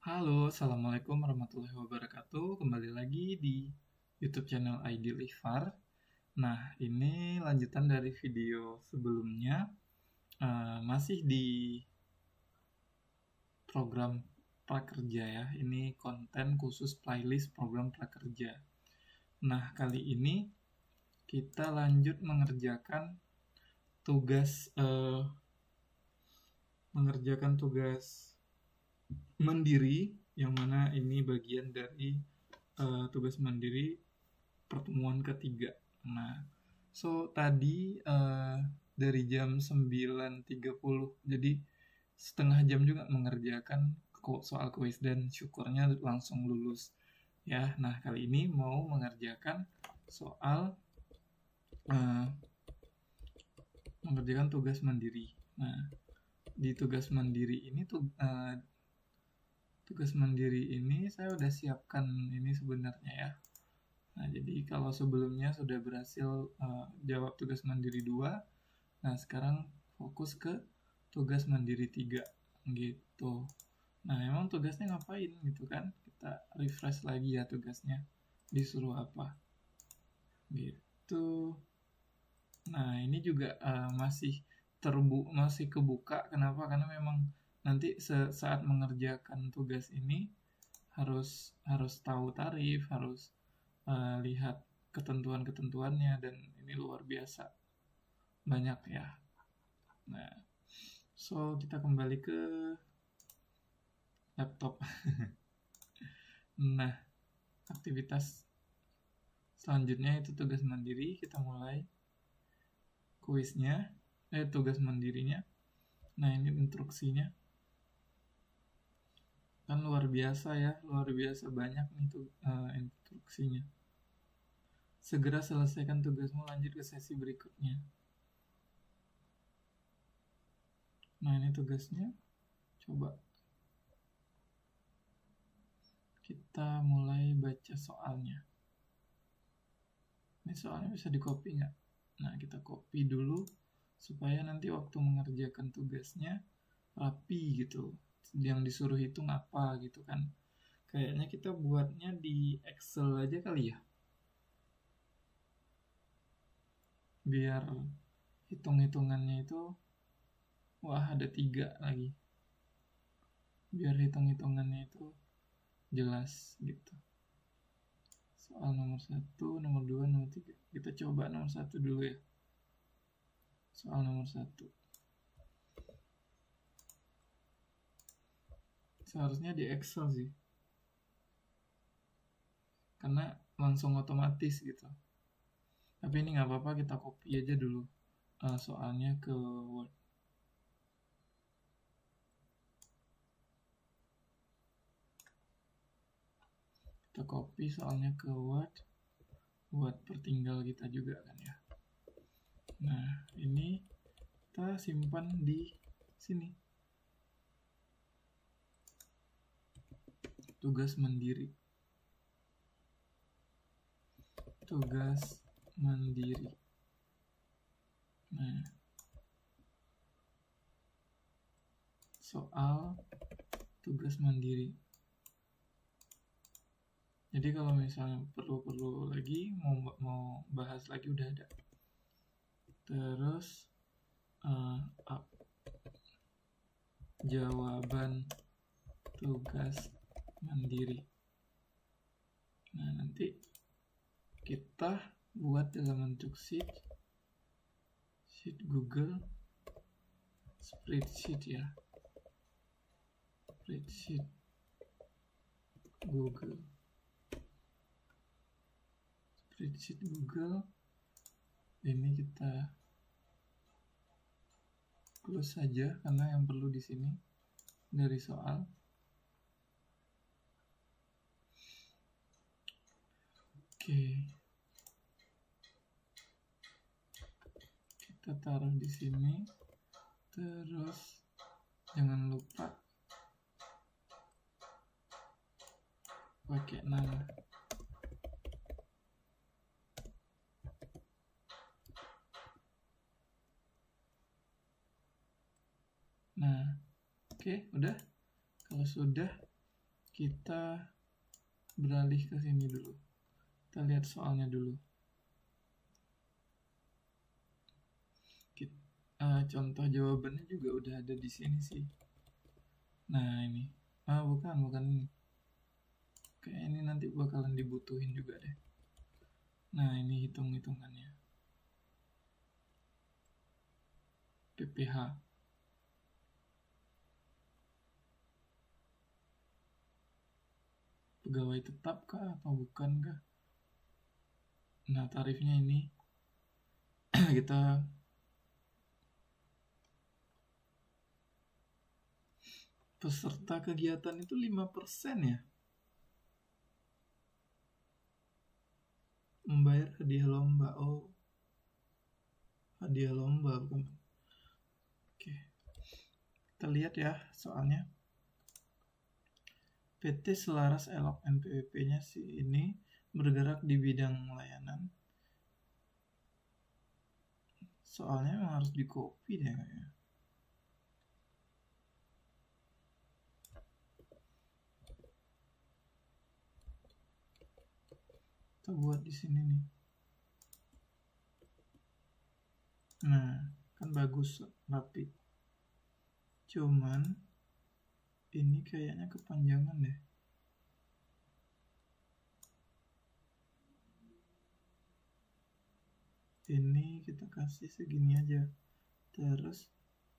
Halo, Assalamualaikum warahmatullahi wabarakatuh. Kembali lagi di YouTube channel ID Livar. Nah, ini lanjutan dari video sebelumnya. Masih di program prakerja ya. Ini konten khusus playlist program prakerja. Nah, kali ini kita lanjut mengerjakan tugas mandiri, yang mana ini bagian dari tugas mandiri pertemuan ketiga. Nah, tadi dari jam 9.30, jadi setengah jam juga mengerjakan soal kuis dan syukurnya langsung lulus. Ya, nah kali ini mau mengerjakan soal uh, mengerjakan tugas mandiri. Nah, di tugas mandiri ini tugas mandiri ini saya udah siapkan ini sebenarnya ya. Nah, jadi kalau sebelumnya sudah berhasil jawab tugas mandiri 2, nah sekarang fokus ke tugas mandiri 3 gitu. Nah, emang tugasnya ngapain gitu kan? Kita refresh lagi ya tugasnya. Disuruh apa? Gitu. Nah, ini juga masih kebuka. Kenapa? Karena memang nanti saat mengerjakan tugas ini harus tahu tarif, harus lihat ketentuan-ketentuannya, dan ini luar biasa banyak ya. Nah, kita kembali ke laptop. Nah, aktivitas selanjutnya itu tugas mandiri. Kita mulai kuisnya, tugas mandirinya. Nah, ini instruksinya. Kan luar biasa ya, luar biasa banyak nih instruksinya. Segera selesaikan tugasmu, lanjut ke sesi berikutnya. Nah, ini tugasnya. Coba kita mulai baca soalnya. Ini soalnya bisa di copy nggak? Nah, kita copy dulu supaya nanti waktu mengerjakan tugasnya rapi gitu. Yang disuruh hitung apa gitu kan. Kayaknya kita buatnya di Excel aja kali ya. Biar hitung-hitungannya itu, wah ada 3 lagi. Biar hitung-hitungannya itu jelas gitu. Soal nomor 1, nomor 2, nomor 3. Kita coba nomor 1 dulu ya. Soal nomor 1. Seharusnya di Excel sih. Karena langsung otomatis gitu. Tapi ini nggak apa-apa, kita copy aja dulu soalnya ke Word. Kita copy soalnya ke Word buat pertinggal kita juga kan ya. Nah, ini kita simpan di sini. Tugas mandiri. Tugas mandiri. Nah, soal tugas mandiri. Jadi kalau misalnya perlu lagi, mau bahas lagi udah ada. Terus jawaban tugas mandiri. Nah, nanti kita buat dalam bentuk sheet Google, spreadsheet ya. Spreadsheet Google. Spreadsheet Google. Ini kita close saja karena yang perlu di sini dari soal. Oke. Kita taruh di sini. Terus jangan lupa pakai nama. Nah, oke, udah. Kalau sudah, kita beralih ke sini dulu. Kita lihat soalnya dulu. Contoh jawabannya juga udah ada di sini sih. Nah ini, bukan ini. Kayak ini nanti bakalan dibutuhin juga deh. Nah ini hitung-hitungannya. PPH. Pegawai tetap kah atau bukan kah? Nah tarifnya ini kita peserta kegiatan itu 5% ya. Membayar hadiah lomba. Oh, hadiah lomba bukan. Oke, kita lihat ya soalnya. PT Selaras Elok NPWP-nya sih ini bergerak di bidang layanan. Soalnya memang harus di copy deh kayaknya. Kita buat di sini nih. Nah, kan bagus, rapi. Cuman ini kayaknya kepanjangan deh. Ini kita kasih segini aja. Terus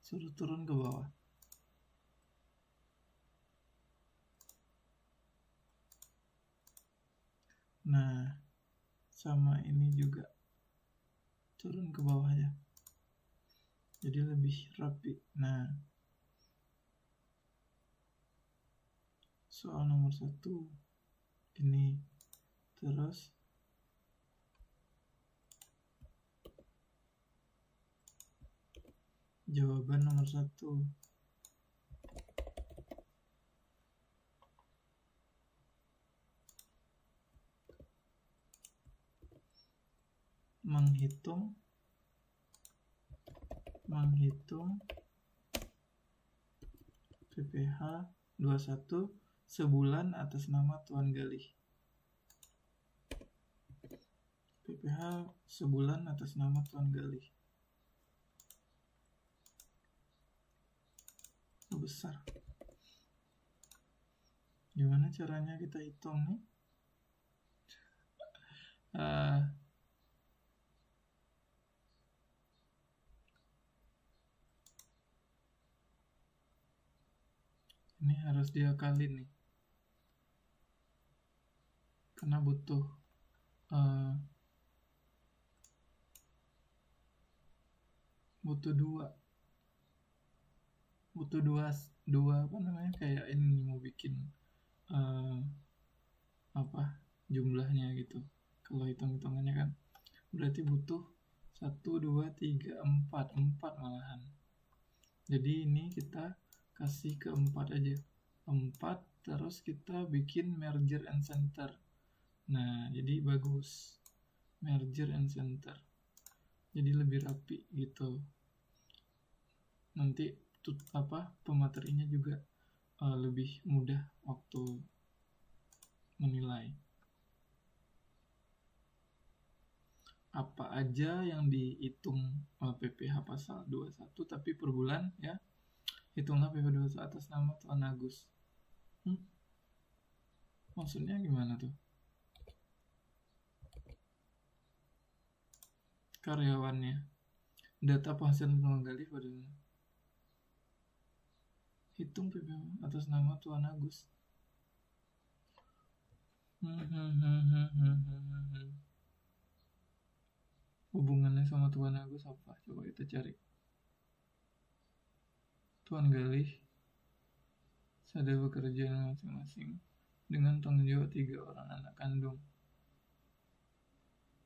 suruh turun ke bawah. Nah, sama ini juga turun ke bawah aja. Jadi lebih rapi. Nah, soal nomor 1 ini. Terus jawaban nomor 1. Menghitung PPH 21 sebulan atas nama Tuan Galih. PPH sebulan atas nama Tuan Galih. Besar. Gimana caranya kita hitung nih? Ini harus diakalin nih, karena butuh dua apa namanya, kayak ini mau bikin jumlahnya gitu. Kalau hitung-hitungannya kan berarti butuh 1, 2, 3, 4 malahan. Jadi ini kita kasih ke 4 aja, 4, terus kita bikin merger and center. Nah jadi bagus, merger and center, jadi lebih rapi gitu. Nanti pematerinya juga lebih mudah waktu menilai. Apa aja yang dihitung PPH pasal 21 tapi per bulan ya, hitunglah PPH 21 atas nama Tuan Agus. Maksudnya gimana tuh? Karyawannya, data penghasilan Tuan Galih pada hitung PPH atas nama Tuan Agus. Hubungannya sama Tuan Agus apa? Coba kita cari. Tuan Galih sadar bekerja masing-masing dengan tanggung jawab 3 orang anak kandung.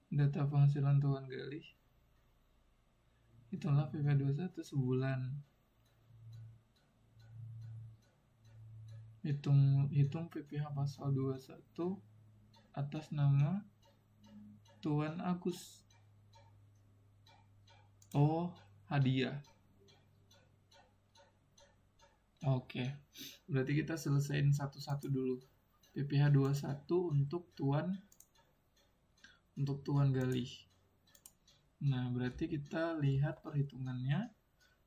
Data penghasilan Tuan Galih, itulah PPH 21 sebulan. Hitung PPH pasal 21 atas nama Tuan Agus. Oh, hadiah. Oke, berarti kita selesaiin satu-satu dulu. PPh 21 untuk Tuan Galih. Nah, berarti kita lihat perhitungannya.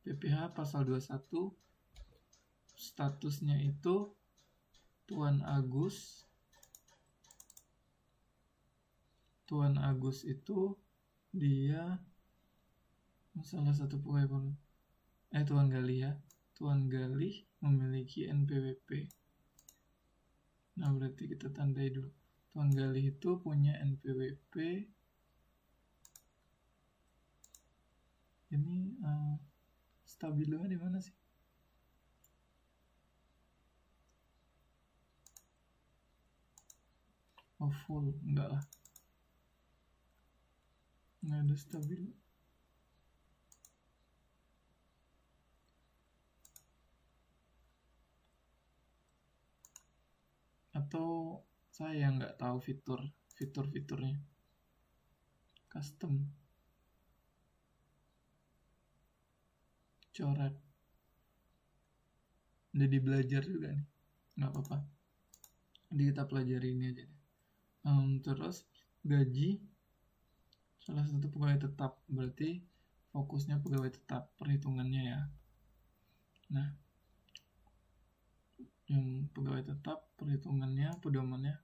PPh pasal 21 statusnya itu Tuan Agus. Tuan Agus itu dia salah satu pegawai Tuan Galih ya. Tuan Galih memiliki NPWP. Nah, berarti kita tandai dulu. Tuan Galih itu punya NPWP. Ini stabilonya di mana sih? Oh, full. Enggak lah. Nggak ada stabilo. Atau saya nggak tahu fitur-fiturnya. Custom. Coret. Jadi belajar juga nih. Nggak apa-apa. Jadi kita pelajari ini aja deh. Terus gaji salah satu pegawai tetap, berarti fokusnya pegawai tetap perhitungannya ya. Nah, yang pegawai tetap perhitungannya pedomannya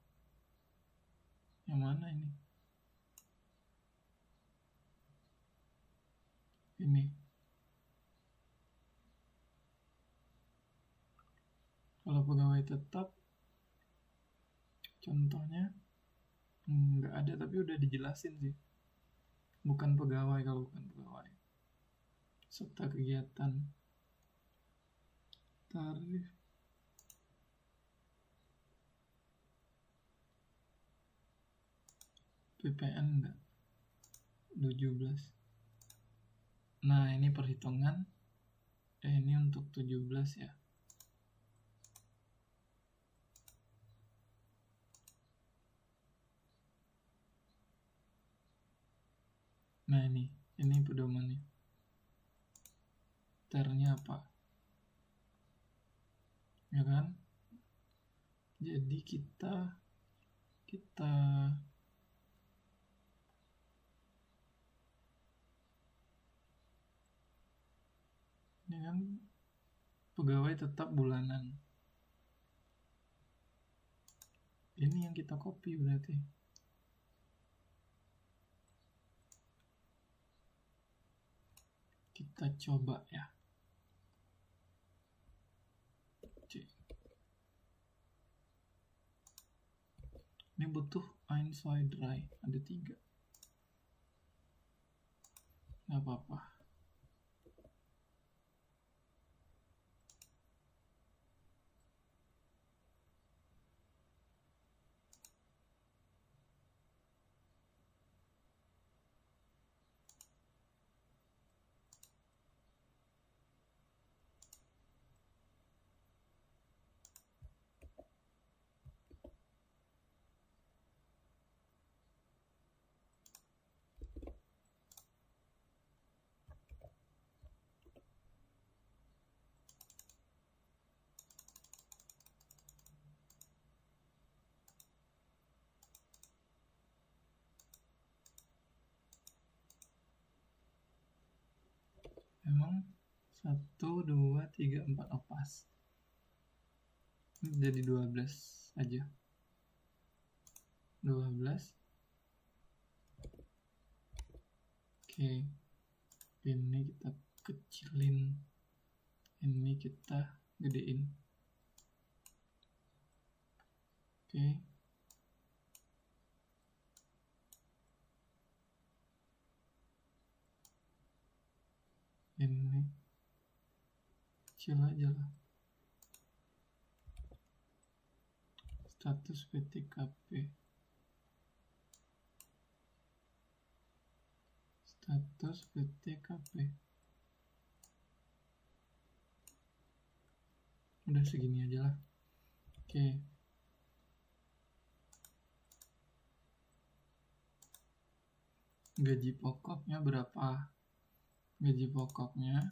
yang mana ini? Ini. Kalau pegawai tetap contohnya nggak ada, tapi udah dijelasin sih. Bukan pegawai kalau bukan pegawai. Serta kegiatan tarif PPN enggak 17. Nah, ini perhitungan ini untuk 17 ya. Nah, ini pedomannya. Ternya apa? Ya kan? Jadi kita ini kan pegawai tetap bulanan. Ini yang kita copy berarti. Kita coba ya. Ini butuh Einstein ada 3. Nggak apa-apa. Memang 1, 2, 3, 4 pas. Ini jadi 12 aja. 12. Oke. Ini kita kecilin. Ini kita gedein. Oke. Ini kecil aja lah. Status PTKP. Status PTKP. Udah segini aja lah. Oke. Gaji pokoknya berapa? Gaji pokoknya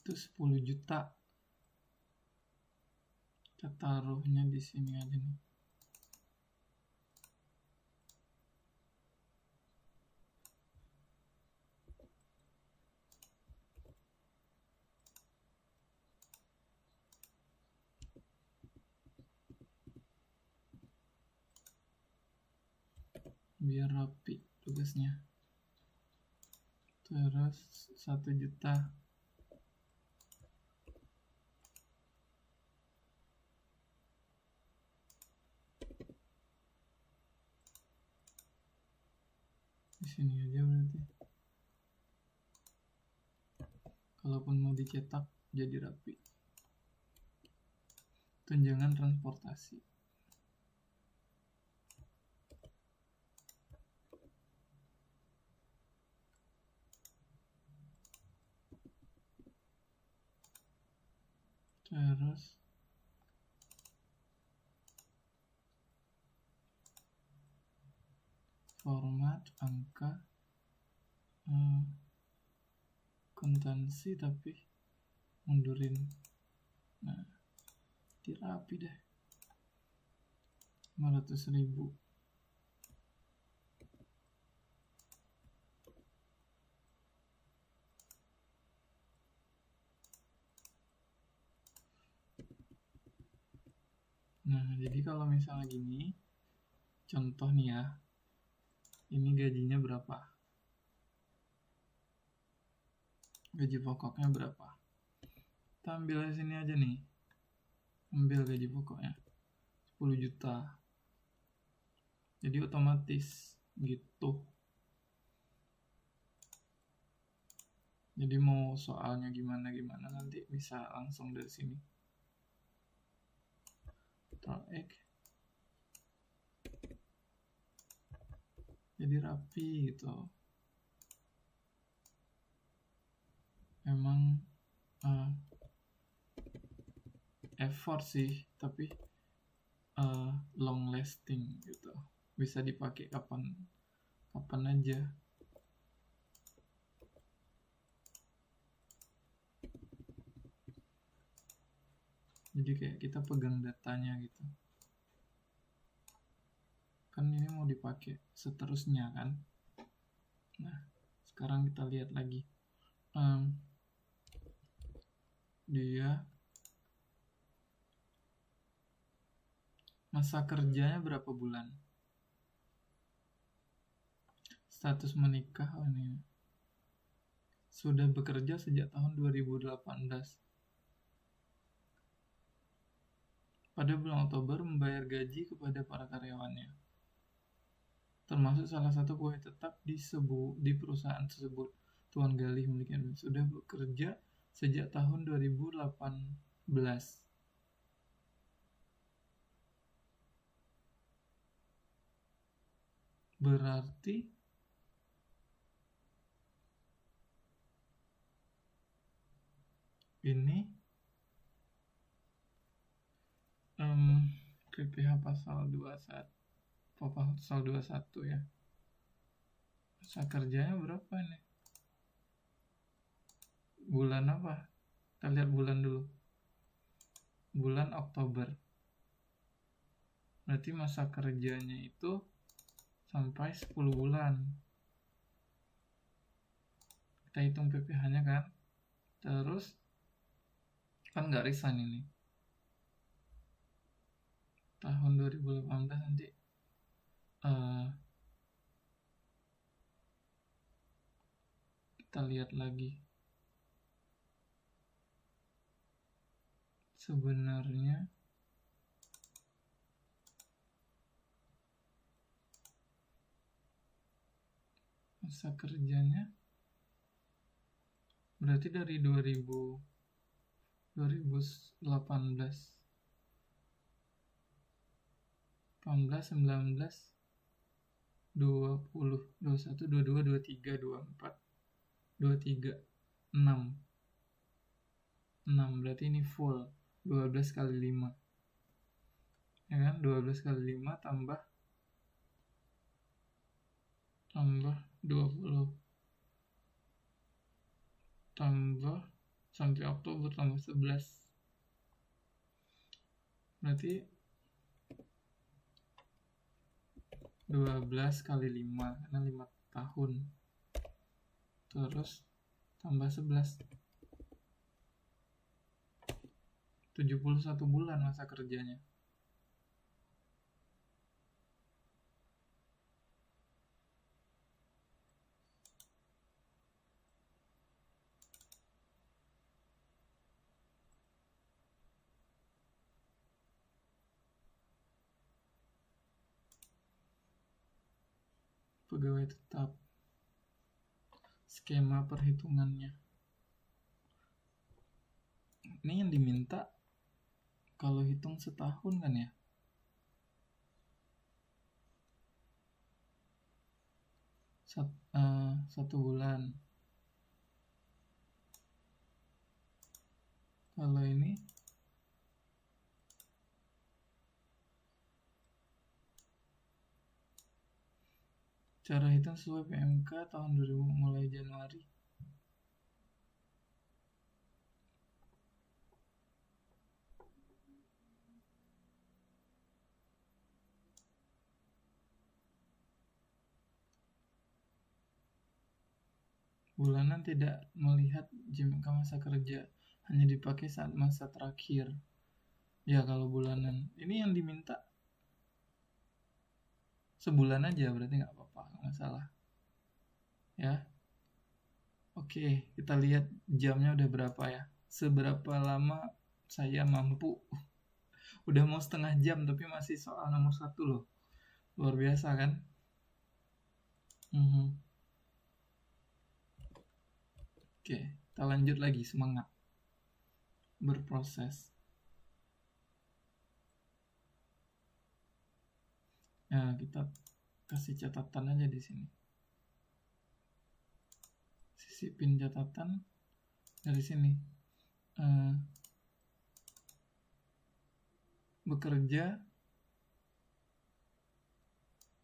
itu 10 juta. Kita taruhnya di sini aja nih. Biar rapi tugasnya. Terus 1 juta. Di sini aja berarti. Kalaupun mau dicetak jadi rapi. Tunjangan transportasi. Terus format angka kontansi tapi mundurin. Nah, dirapi deh. 500.000. Nah, jadi kalau misalnya gini, contoh nih ya, ini gajinya berapa? Gaji pokoknya berapa? Kita ambil di sini aja nih. Ambil gaji pokoknya 10 juta. Jadi otomatis gitu. Jadi mau soalnya gimana nanti bisa langsung dari sini. Ctrl X. Jadi rapi gitu. Emang effort sih, tapi long lasting gitu. Bisa dipakai kapan aja. Jadi kayak kita pegang datanya gitu. Kan ini mau dipakai seterusnya kan. Nah, sekarang kita lihat lagi. Dia masa kerjanya berapa bulan? Status menikah ini. Sudah bekerja sejak tahun 2018. Pada bulan Oktober membayar gaji kepada para karyawannya, termasuk salah satu pegawai tetap di perusahaan tersebut. Tuan Galih miliknya sudah bekerja sejak tahun 2018. Berarti ini PPh pasal 21 ya. Masa kerjanya berapa nih? Bulan apa? Kita lihat bulan dulu. Bulan Oktober. Berarti masa kerjanya itu sampai 10 bulan. Kita hitung PPh-nya kan. Terus kan nggak resign ini. Tahun 2018 nanti kita lihat lagi. Sebenarnya masa kerjanya berarti dari 2018 18, 19, 20, 21, 22, 23, 24, 23, 6. 6 berarti ini full 12 kali 5. Ya kan? 12 kali 5 tambah 20 tambah sampai Oktober tambah 11. Berarti 12 kali 5 karena 5 tahun. Terus tambah 11. 71 bulan masa kerjanya. Pegawai tetap. Skema perhitungannya. Ini yang diminta kalau hitung setahun kan ya. Satu bulan. Kalau ini cara hitung sesuai PMK tahun 2000 mulai Januari. Bulanan tidak melihat jangka masa kerja, hanya dipakai saat masa terakhir. Ya kalau bulanan, ini yang diminta sebulan aja berarti nggak apa-apa, nggak masalah. Ya, oke, kita lihat jamnya udah berapa ya. Seberapa lama saya mampu. Udah mau setengah jam tapi masih soal nomor 1 loh. Luar biasa kan? Oke, kita lanjut lagi, semangat berproses. Nah, kita kasih catatan aja di sini. Sisipin catatan dari sini. Bekerja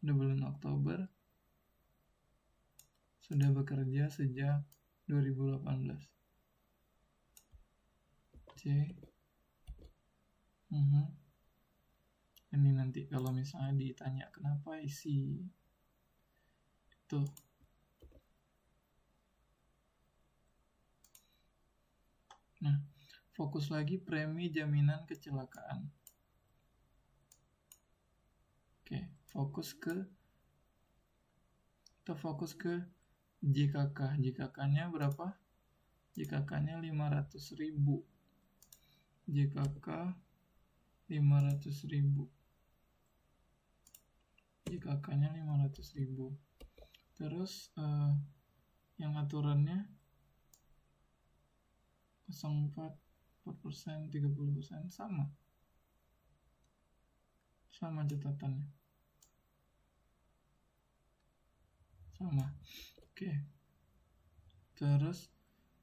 udah bulan Oktober, sudah bekerja sejak 2018. C. Ini nanti kalau misalnya ditanya kenapa isi itu. Nah, fokus lagi premi jaminan kecelakaan. Oke, kita fokus ke JKK. JKK-nya berapa? JKK-nya 500.000. JKK 500.000. JKK-nya 500.000. Terus yang aturannya 0,4%, 30% sama catatannya. Sama. Oke. Terus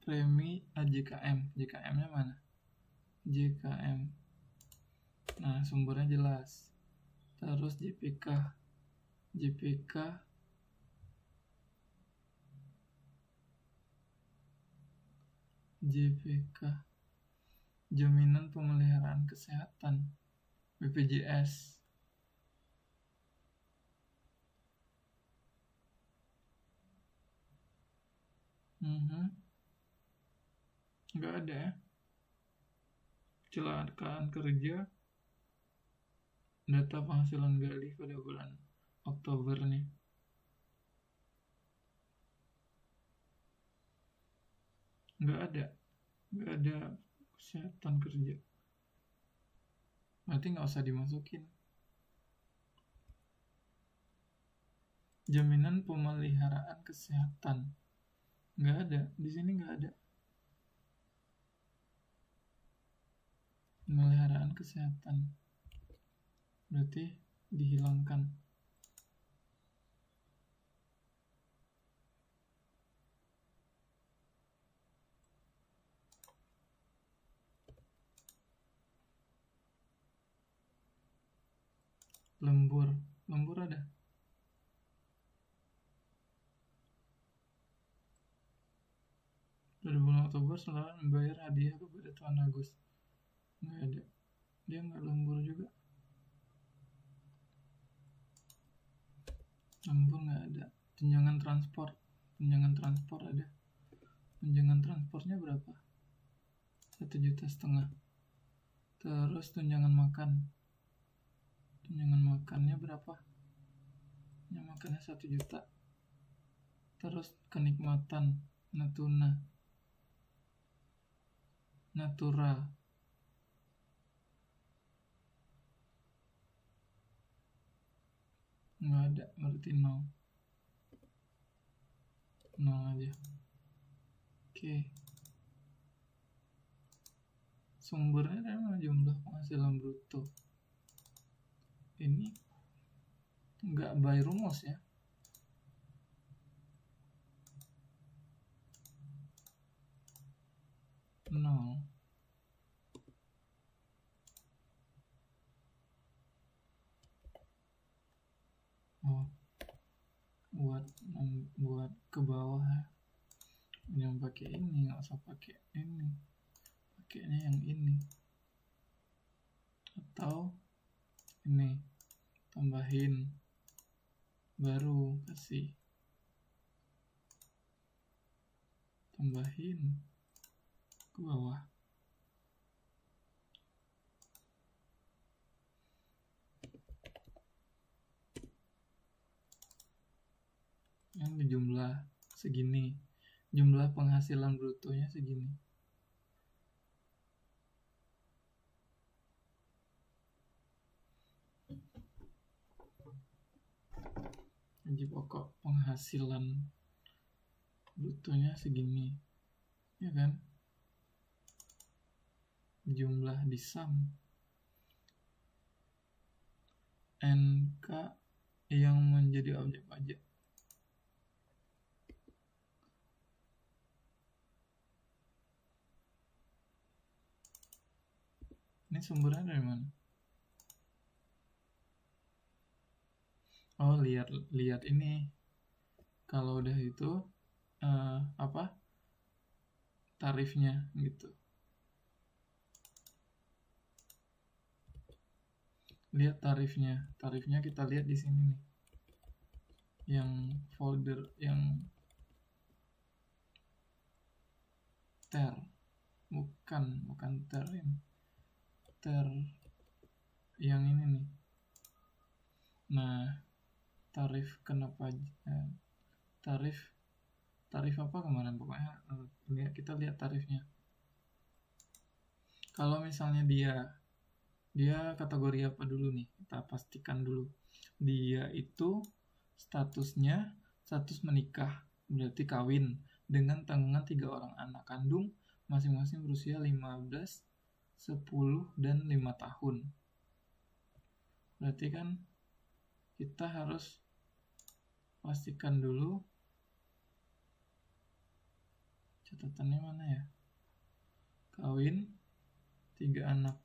premi JKM. JKM-nya mana? JKM. Nah, sumbernya jelas. Terus JPK. Jaminan pemeliharaan kesehatan, BPJS. Nggak ada ya. Kecelakaan kerja, data penghasilan gali pada bulan Oktober nih. Nggak ada kesehatan kerja. Berarti nggak usah dimasukin. Jaminan pemeliharaan kesehatan, nggak ada. Di sini nggak ada. Pemeliharaan kesehatan, berarti dihilangkan. Lembur ada. Dari bulan Oktober lembur selalu membayar hadiah kepada Tuan Agus. Nggak ada. Dia nggak lembur juga. Lembur nggak ada. Tunjangan transport ada. Tunjangan transportnya berapa? 1,5 juta. Terus tunjangan makannya berapa? Tunjangan makannya 1 juta. Terus kenikmatan Natura nggak ada, berarti 0 aja. Oke. Sumbernya memang jumlah penghasilan bruto. Ini nggak by rumus ya. Nol. Oh, buat ke bawah ya. Yang pakai ini, nggak usah pakai ini. Pakainya yang ini. Atau ini tambahin, baru kasih tambahin ke bawah. Yang jumlah segini, jumlah penghasilan brutonya segini. Gaji pokok penghasilan brutonya segini, ya kan? Jumlah di sum NK yang menjadi objek pajak. Ini sumbernya dari mana? Oh, lihat ini. Kalau udah itu tarifnya gitu. Lihat tarifnya kita lihat di sini nih. Yang folder yang ter, bukan ter ini. Ter yang ini nih. Nah, tarif kenapa tarif apa kemarin, pokoknya kita lihat tarifnya. Kalau misalnya dia kategori apa dulu nih, kita pastikan dulu. Dia itu statusnya status menikah, berarti kawin dengan tanggungan 3 orang anak kandung masing-masing berusia 15, 10, dan 5 tahun. Berarti kan kita harus pastikan dulu catatannya mana ya. Kawin 3 anak,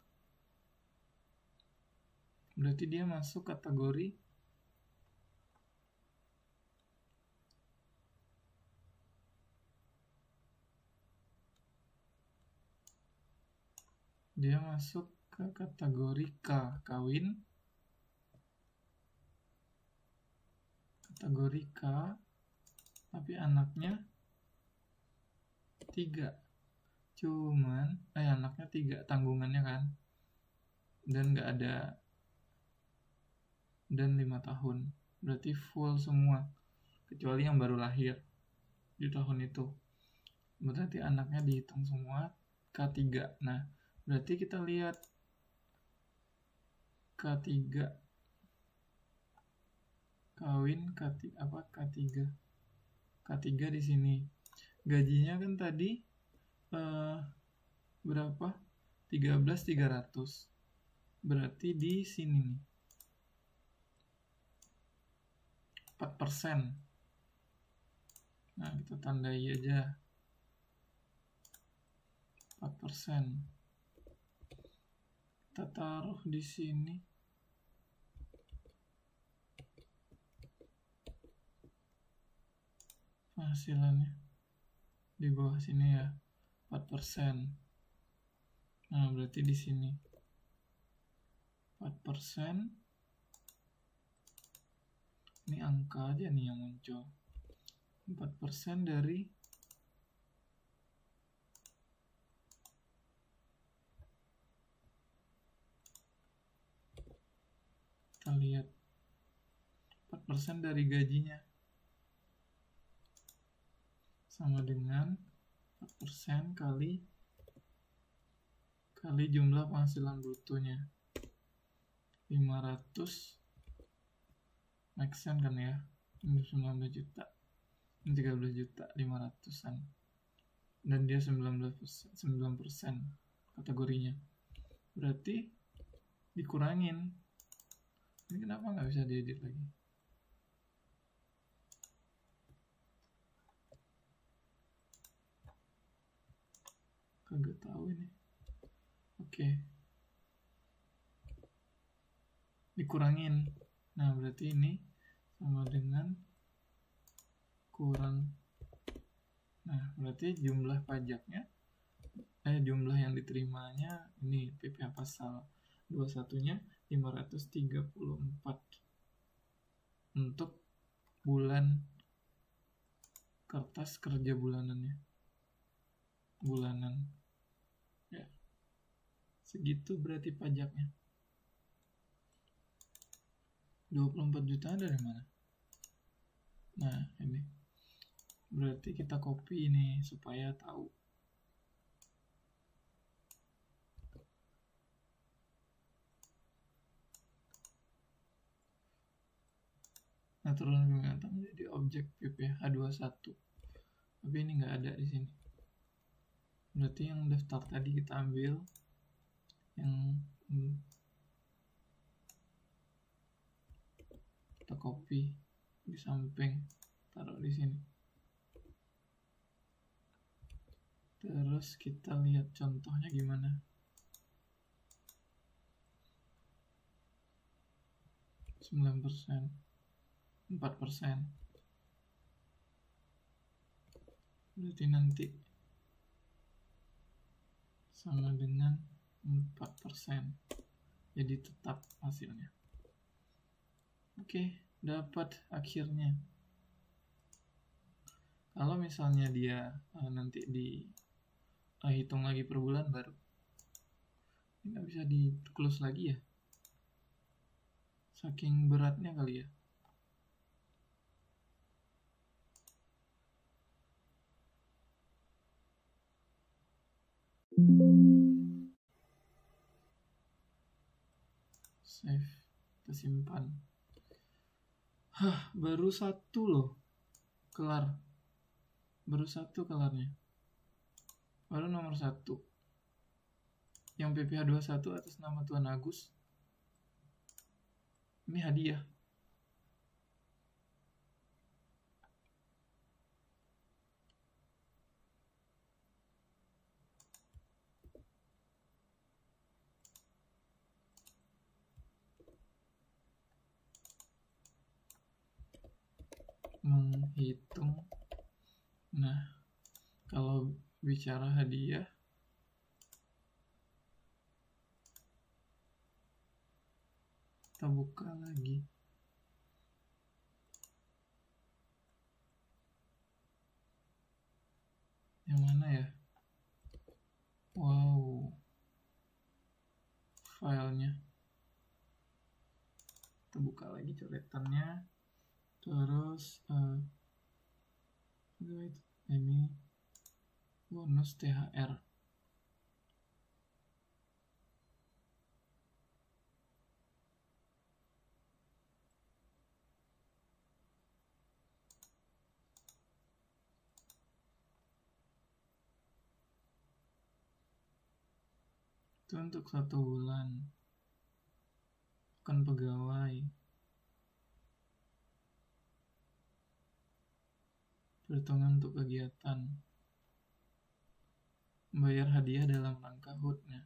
berarti dia masuk kategori ke kategori K, kawin kategori K, tapi anaknya 3. Cuman anaknya 3 tanggungannya kan, dan nggak ada, dan 5 tahun, berarti full semua kecuali yang baru lahir di tahun itu. Berarti anaknya dihitung semua K3. Nah, berarti kita lihat K3 kawin K3 di sini. Gajinya kan tadi berapa? 13.300. Berarti di sini nih 4%. Nah, kita tandai aja 4%. Kita taruh di sini. Penghasilannya di bawah sini ya. 4%. Nah, berarti di sini 4%. Ini angka aja nih yang muncul. 4% dari kita lihat 4% dari gajinya sama dengan 4% kali jumlah penghasilan brutonya 500, make sense kan ya? Ini 19 juta, ini 13 juta 500-an, dan dia 9% kategorinya. Berarti dikurangin. Ini kenapa nggak bisa diedit lagi? Kagak tahu ini. Oke. Dikurangin. Nah, berarti ini sama dengan kurang. Nah, berarti jumlah pajaknya, jumlah yang diterimanya ini PPh pasal 21-nya 534 untuk bulan kertas kerja bulanannya. Bulanan. Ya. Segitu berarti pajaknya. 24 juta dari mana? Nah, ini. Berarti kita copy ini supaya tahu. Nah, turun pengangkatan menjadi objek PPh21. Tapi ini nggak ada di sini. Berarti yang daftar tadi kita ambil, yang kita copy di samping, taruh di sini. Terus kita lihat contohnya gimana. %, 4%. Berarti nanti sama dengan 4%. Jadi tetap hasilnya. Oke, dapat akhirnya. Kalau misalnya dia nanti dihitung lagi per bulan baru, ini nggak bisa di close lagi ya, saking beratnya kali ya. Save, kita simpan. Baru 1 loh kelar, baru 1 kelarnya, baru nomor 1 yang PPh21 atas nama Tuan Agus. Ini hadiah. Menghitung. Nah, kalau bicara hadiah, kita buka lagi. Yang mana ya? Wow, filenya. Kita buka lagi coretannya. Terus ini bonus THR. Itu untuk 1 bulan. Bukan pegawai. Perhitungan untuk kegiatan. Membayar hadiah dalam rangka HUT-nya.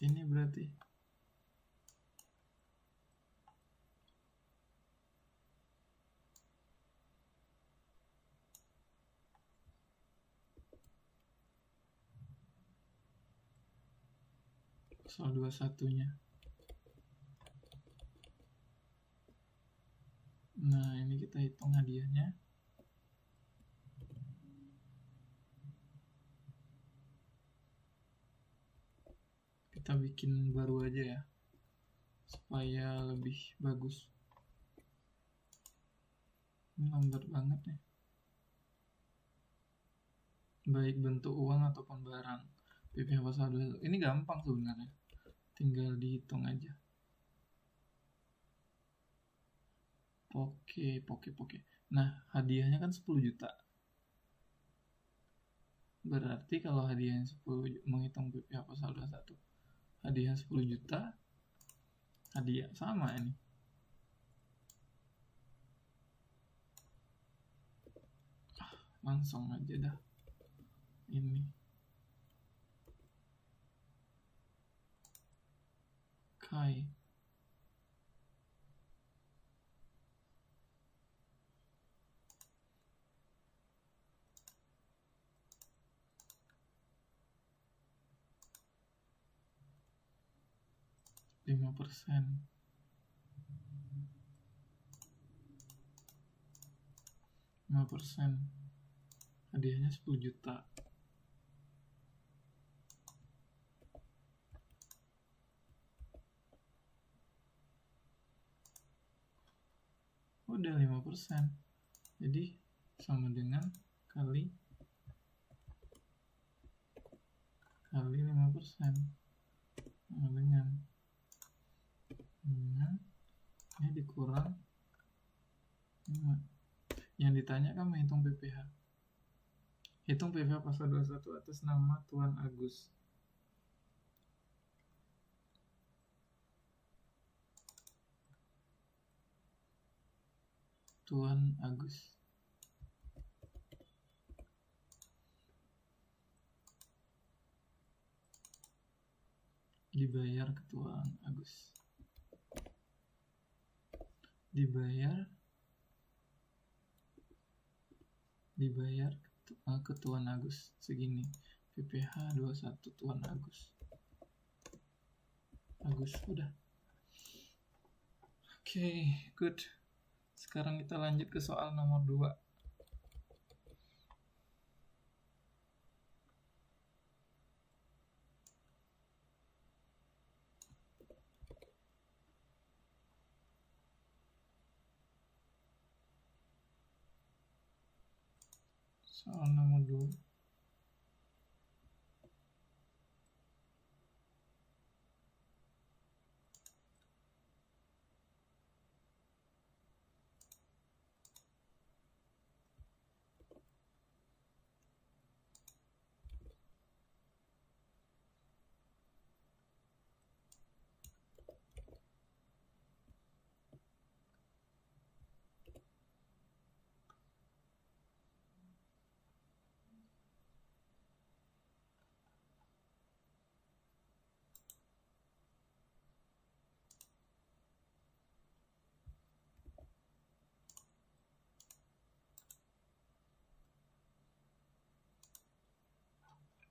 Ini berarti pasal 21-nya. Nah, ini kita hitung hadiahnya. Kita bikin baru aja ya, supaya lebih bagus. Ini lambat banget nih. Baik bentuk uang ataupun barang. PPh pasal 21. Ini gampang sebenarnya. Tinggal dihitung aja. Poke. Nah, hadiahnya kan 10 juta. Berarti kalau hadiahnya 10, menghitung PPh pasal 21. Hadiah 10 juta. Hadiah sama ini. Langsung aja dah. Ini. Kai. Lima persen. Hadiahnya 10 juta. Udah 5%. Jadi sama dengan kali 5%. Sama dengan ini dikurang 5. Yang ditanya kan menghitung PPh. Hitung PPh pasal 21 atas nama Tuan Agus. Tuan Agus. Dibayar ke Tuan Agus. Dibayar ke Tuan Agus segini. PPh 21 Tuan Agus. Udah. Oke, good. Sekarang kita lanjut ke soal nomor 2. Soal nomor 2.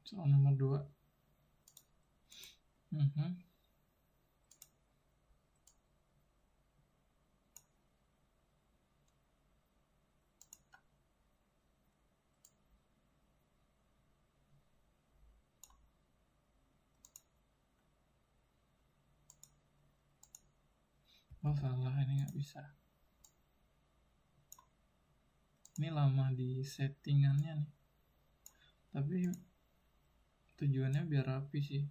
Soal nomor 2. Oh salah, ini nggak bisa. Ini lama di settingannya nih. Tapi tujuannya biar rapi sih.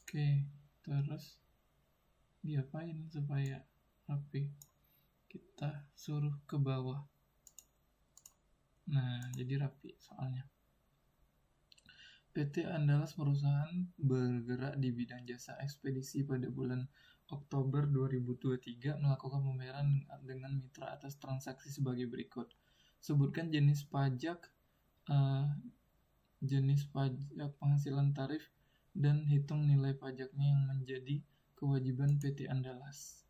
Oke, terus diapain supaya rapi? Kita suruh ke bawah. Nah, jadi rapi soalnya. PT Andalas perusahaan bergerak di bidang jasa ekspedisi pada bulan Oktober 2023 melakukan pembayaran dengan mitra atas transaksi sebagai berikut. Sebutkan jenis pajak penghasilan tarif dan hitung nilai pajaknya yang menjadi kewajiban PT Andalas.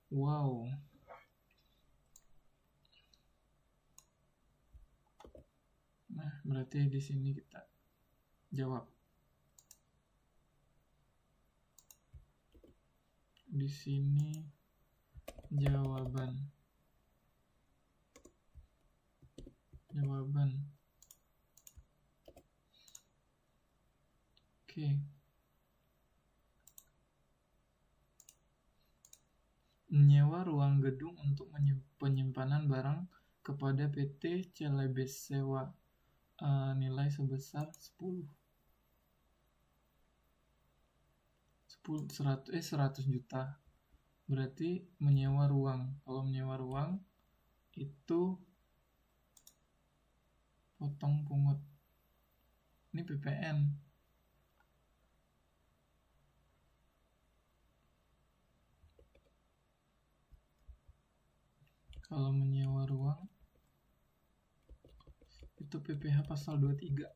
Wow. Nah, berarti di sini kita jawab. Di sini jawaban. Oke. Menyewa ruang gedung untuk penyimpanan barang kepada PT Celebes sewa nilai sebesar 100 juta. Berarti menyewa ruang. Kalau menyewa ruang itu potong pungut. Ini PPN. Kalau menyewa ruang itu PPh pasal 23.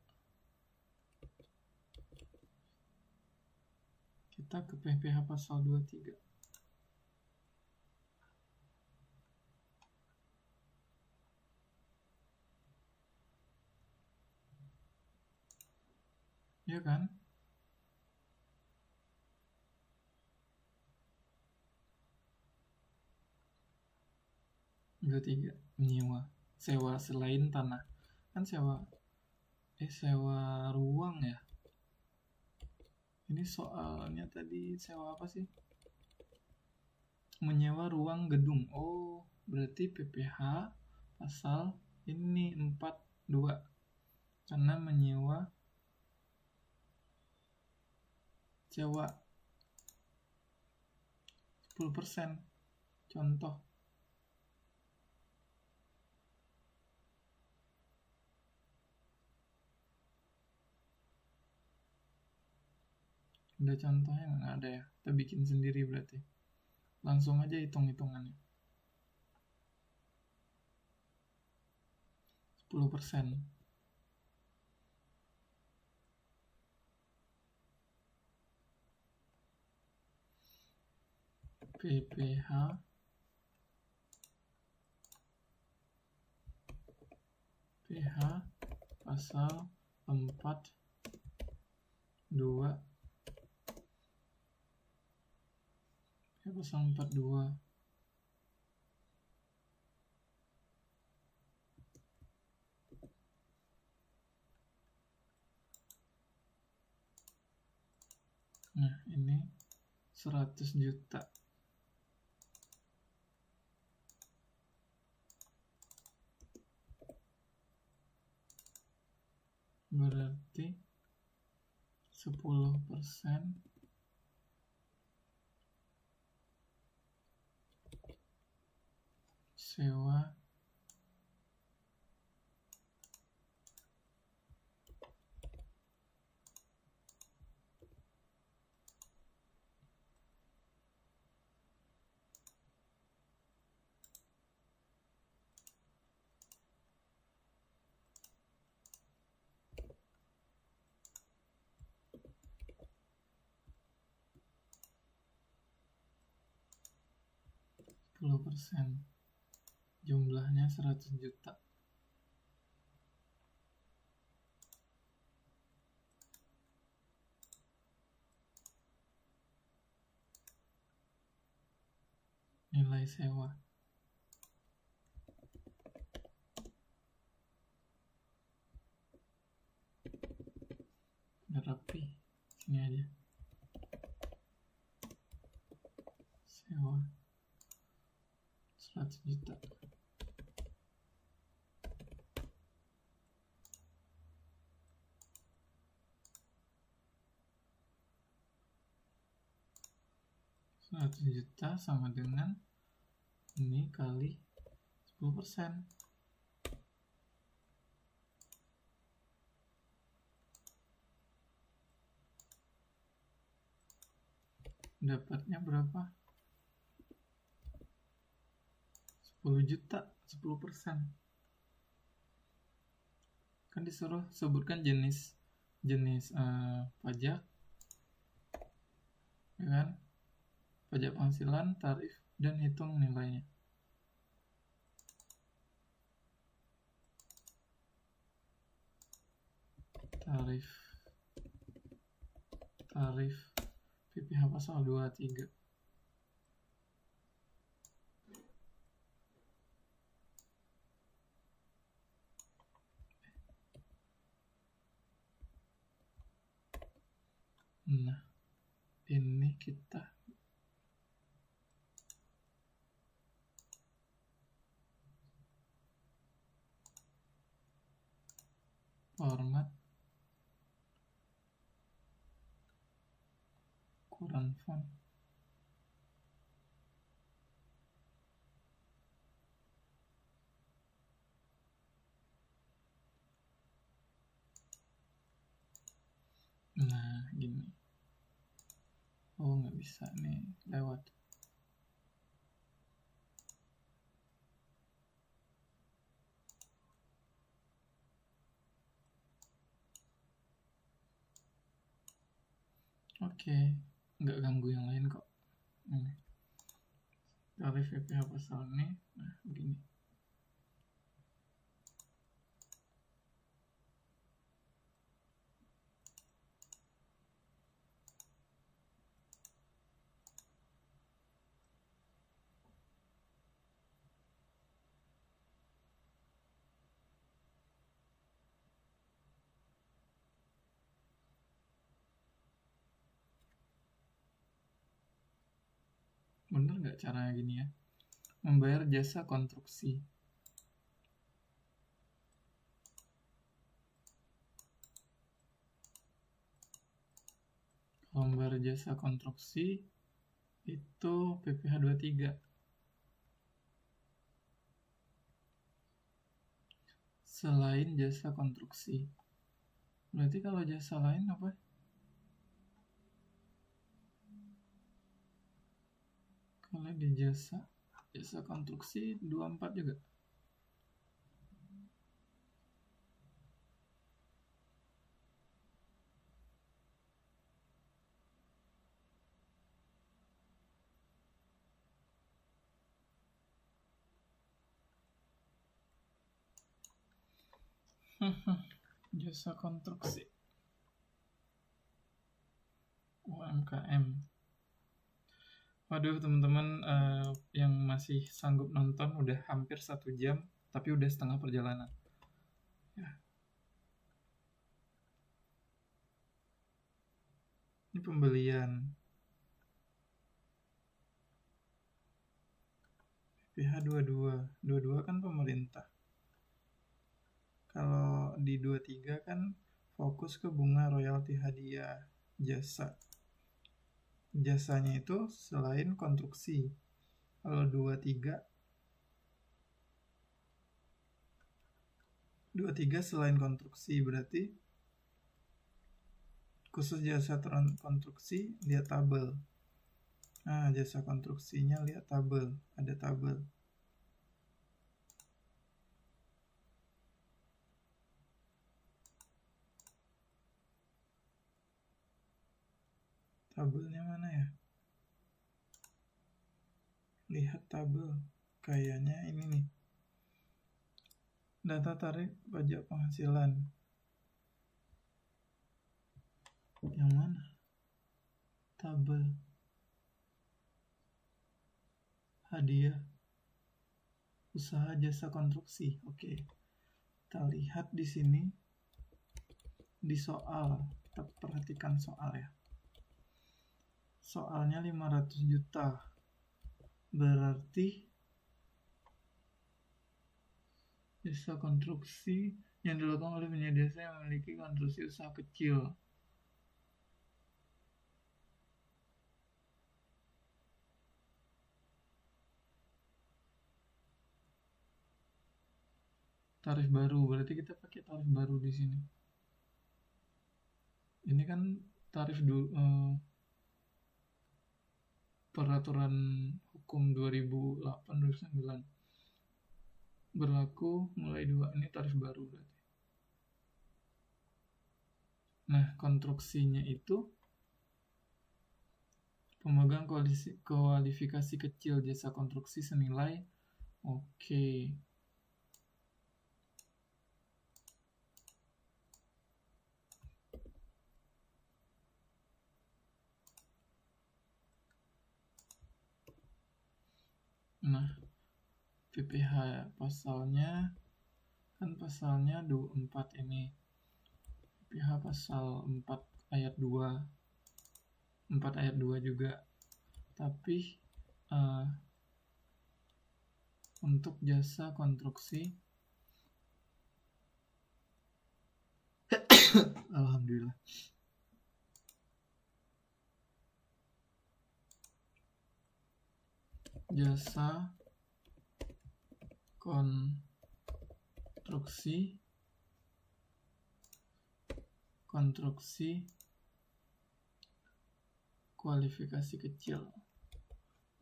Kita ke PPh pasal 23. Ya kan? Tiga menyewa, sewa selain tanah. Kan sewa ruang ya. Ini soalnya tadi sewa apa sih? Menyewa ruang gedung. Oh, berarti PPh pasal ini 42. Karena menyewa sewa 10%. Contoh. Udah contohnya nggak ada ya? Kita bikin sendiri berarti. Langsung aja hitung-hitungannya. 10%. PPh pasal 42. Pasal 42. Nah, ini 100 juta. Berarti 10% sewa %. Jumlahnya 100 juta. Nilai sewa. Rapi. Sini aja. Sewa 100 juta. Juta sama dengan ini kali 10%. Dapatnya berapa? 10 juta, 10%. Kan disuruh sebutkan jenis pajak, ya kan? pajak penghasilan, tarif, dan hitung nilainya. Tarif PPh pasal 23. Nah, ini kita format ukuran font. Nah, gini. Oh, nggak bisa nih, lewat. Oke, nggak ganggu yang lain kok. Ini tarif PPh pasal ini, nah begini. Bener nggak caranya gini ya? Membayar jasa konstruksi. Kalau membayar jasa konstruksi itu PPh 23. Selain jasa konstruksi. Berarti kalau jasa lain apa? Kalau di jasa konstruksi 24 juga. Jasa konstruksi UMKM. Waduh teman-teman, yang masih sanggup nonton udah hampir 1 jam, tapi udah setengah perjalanan ya. Ini pembelian PPh 22 kan pemerintah. Kalau di 23 kan fokus ke bunga royalti hadiah jasa. Jasanya itu selain konstruksi. Kalau 23 selain konstruksi, berarti khusus jasa konstruksi lihat tabel. Nah, jasa konstruksinya lihat tabel, ada tabel. Tabelnya mana ya? Lihat tabel, kayaknya ini nih. Data tarik pajak penghasilan. Yang mana? Tabel. Hadiah. Usaha jasa konstruksi. Oke. Kita lihat di sini. Di soal. Kita perhatikan soal ya. Soalnya 500 juta. Berarti jasa konstruksi yang dilakukan oleh penyedia jasa yang memiliki konstruksi usaha kecil. Tarif baru, berarti kita pakai tarif baru di sini. Ini kan tarif peraturan hukum 2008-2009 berlaku mulai 2, ini tarif baru berarti. Nah, konstruksinya itu pemegang kualifikasi kecil jasa konstruksi senilai oke. Nah, PPH pasalnya kan pasalnya 24 ini. PPH pasal 4 ayat 2. 4 ayat 2 juga. Tapi untuk jasa konstruksi alhamdulillah. Jasa konstruksi kualifikasi kecil.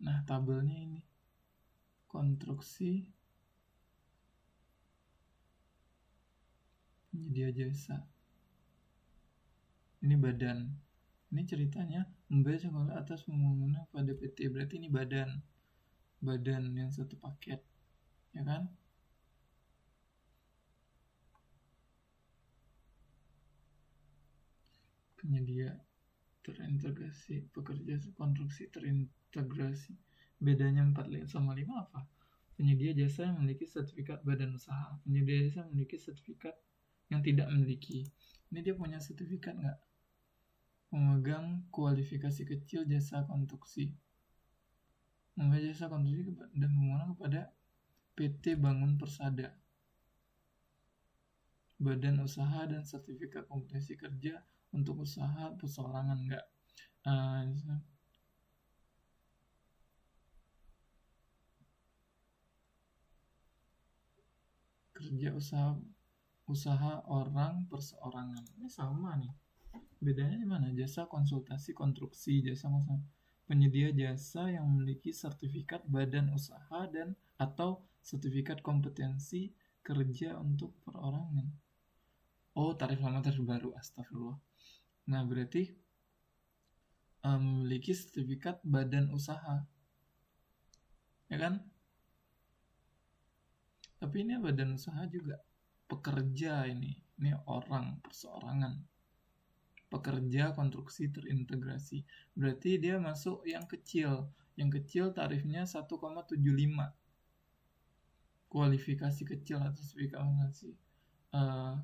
Nah, tabelnya ini. Konstruksi penyedia jasa. Ini badan. Ini ceritanya membayar sekolah atas pembangunan pada PT. Berarti ini badan yang satu paket, ya kan? Penyedia terintegrasi, pekerja konstruksi terintegrasi. Bedanya 45 sama 5 apa? Penyedia jasa yang memiliki sertifikat badan usaha. Penyedia jasa yang memiliki sertifikat yang tidak memiliki. Ini dia punya sertifikat nggak? Pemegang kualifikasi kecil jasa konstruksi. Memberi jasa konstruksi dan pembangunan kepada PT Bangun Persada. Badan usaha dan sertifikat kompetensi kerja untuk usaha perseorangan enggak. Kerja usaha orang perseorangan. Ini sama nih. Bedanya di mana? Jasa konsultasi konstruksi, jasa penyedia jasa yang memiliki sertifikat badan usaha dan atau sertifikat kompetensi kerja untuk perorangan. Oh, tarif lama tarif baru, astagfirullah. Nah, berarti memiliki sertifikat badan usaha, ya kan? Tapi ini badan usaha juga pekerja ini orang perseorangan. Pekerja konstruksi terintegrasi. Berarti dia masuk yang kecil. Yang kecil tarifnya 1,75. Kualifikasi kecil atau sertifikasi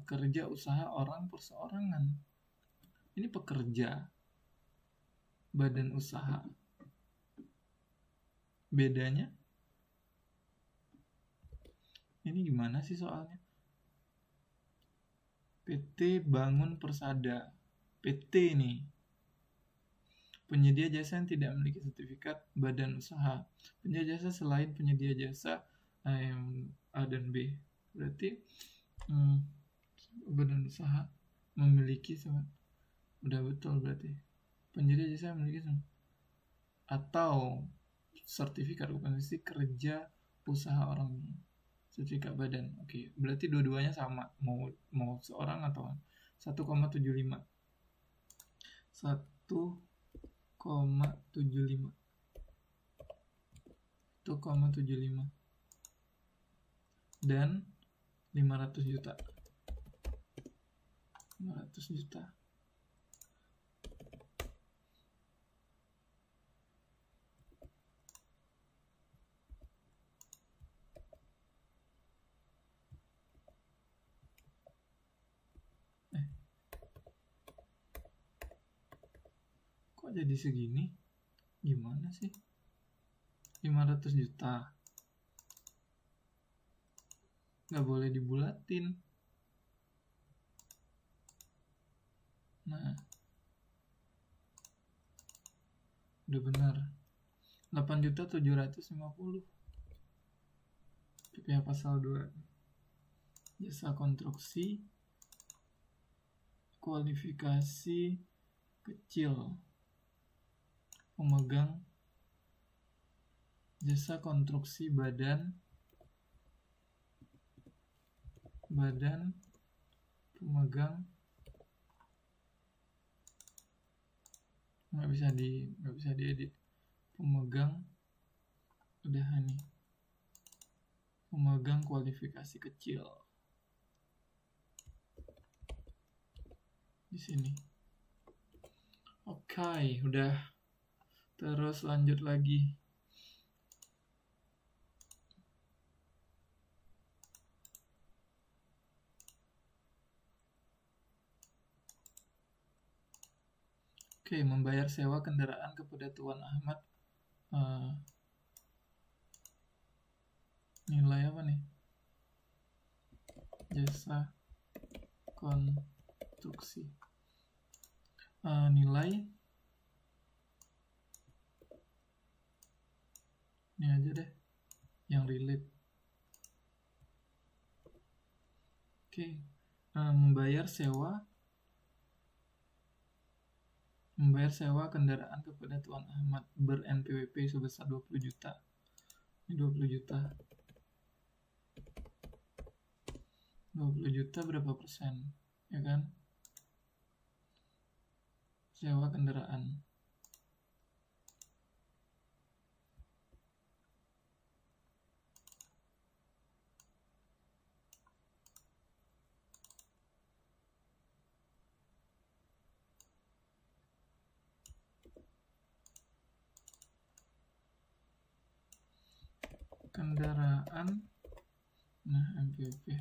kerja usaha orang perseorangan. Ini pekerja badan usaha. Bedanya ini gimana sih soalnya? PT Bangun Persada. PT ini penyedia jasa yang tidak memiliki sertifikat badan usaha. Penyedia jasa selain penyedia jasa A dan B. Berarti badan usaha memiliki udah betul berarti. Penyedia jasa memiliki atau sertifikat kompetensi kerja usaha orang, sertifikat badan. Oke, berarti dua-duanya sama, mau seorang atau 1,75. 1,75 dan 500 juta. 500 juta. Kok jadi segini? Gimana sih? 500 juta. Nggak boleh dibulatin. Nah, udah benar. 8.750. PPh pasal 2. Jasa konstruksi kualifikasi kecil. Pemegang jasa konstruksi badan pemegang nggak bisa diedit. Pemegang udah nih, pemegang kualifikasi kecil di sini. Oke, udah. Terus lanjut lagi. Oke, membayar sewa kendaraan kepada Tuan Ahmad. Nilai apa nih? Jasa konstruksi. Nilai ini aja deh, yang relate. Oke, membayar sewa kendaraan kepada Tuan Ahmad ber-NPWP sebesar 20 juta. Ini 20 juta. 20 juta berapa persen? Ya kan? Sewa kendaraan. Kendaraan, nah MPP.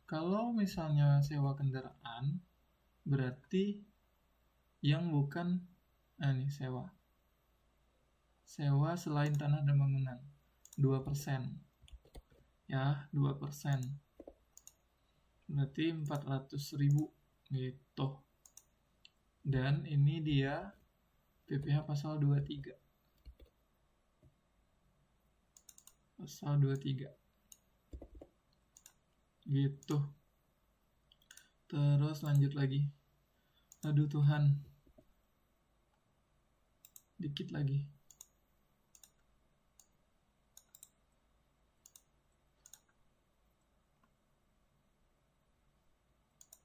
Kalau misalnya sewa kendaraan, berarti yang bukan nih sewa selain tanah dan bangunan 2%. Ya, 2%. Berarti 400.000 gitu. Dan ini dia PPh pasal 23. Pasal 23. Gitu. Terus lanjut lagi. Aduh Tuhan. Dikit lagi.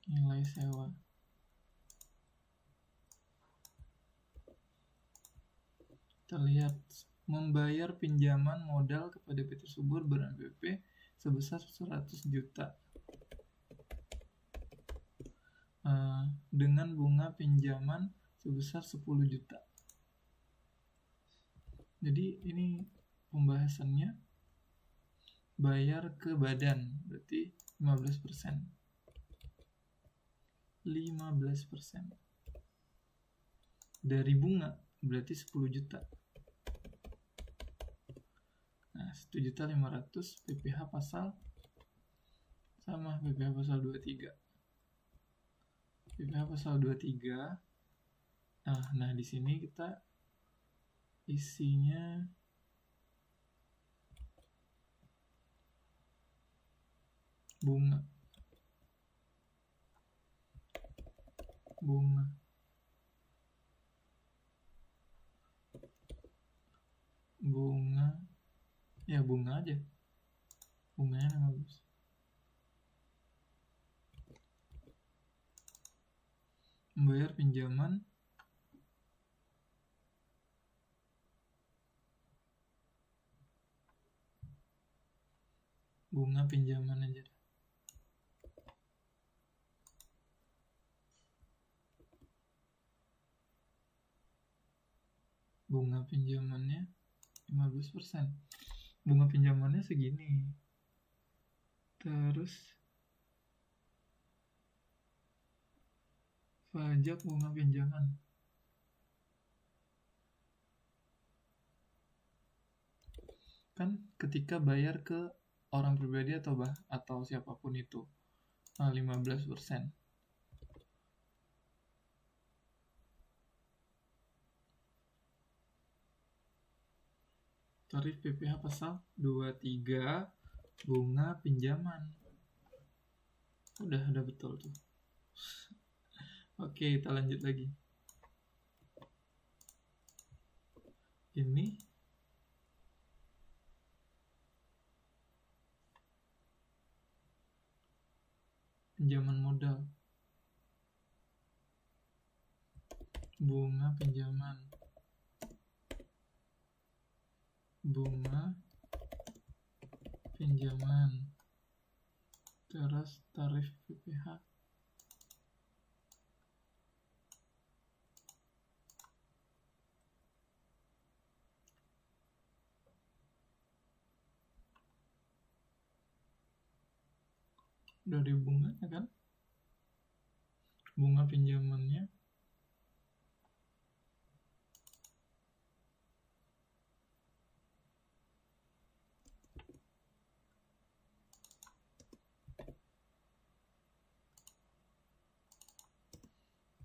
Nilai sewa. Kita lihat. Membayar pinjaman modal kepada PT Subur ber-NPWP sebesar 100 juta. Dengan bunga pinjaman sebesar 10 juta. Jadi ini pembahasannya bayar ke badan, berarti 15%. 15%. Dari bunga berarti 10 juta. Nah, 1.500.000 PPh pasal sama PPh pasal 23. PPh pasal 23. Nah di sini kita isinya bunga. Ya bunga aja. Bunganya 15. Membayar pinjaman bunga pinjaman aja. Bunga pinjamannya 15%. Bunga pinjamannya segini. Terus pajak bunga pinjaman. Kan ketika bayar ke orang pribadi atau siapapun itu 15%. Tarif PPh pasal 23 bunga pinjaman. Udah betul tuh. Oke, kita lanjut lagi. Ini pinjaman modal. Bunga pinjaman. bunga pinjaman, terus tarif PPh. Dari bunganya kan, bunga pinjamannya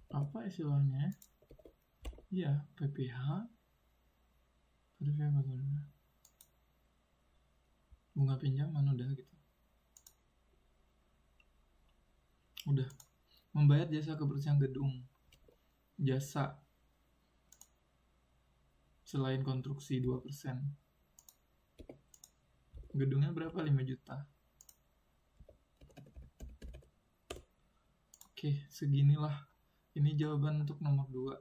apa istilahnya ya, PPh bunga pinjaman, udah gitu. Udah. Membayar jasa kebersihan gedung, jasa selain konstruksi 2%. Gedungnya berapa? 5 juta. Oke, seginilah. Ini jawaban untuk nomor 2.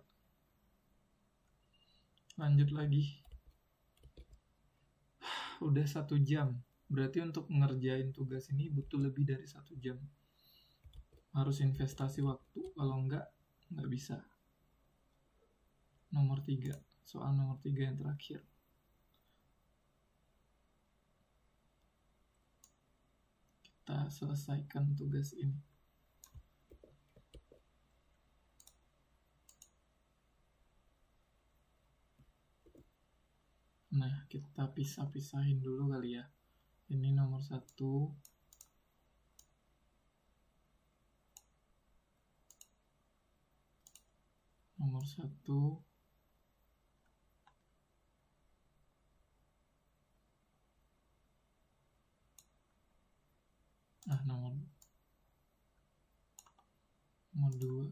Lanjut lagi. Udah 1 jam. Berarti untuk ngerjain tugas ini butuh lebih dari 1 jam. Harus investasi waktu. Kalau enggak bisa. Nomor 3. Soal nomor 3 yang terakhir. Kita selesaikan tugas ini. Nah, kita pisah-pisahin dulu kali ya. Ini nomor 1. Nomor 1. Nah, nomor 2.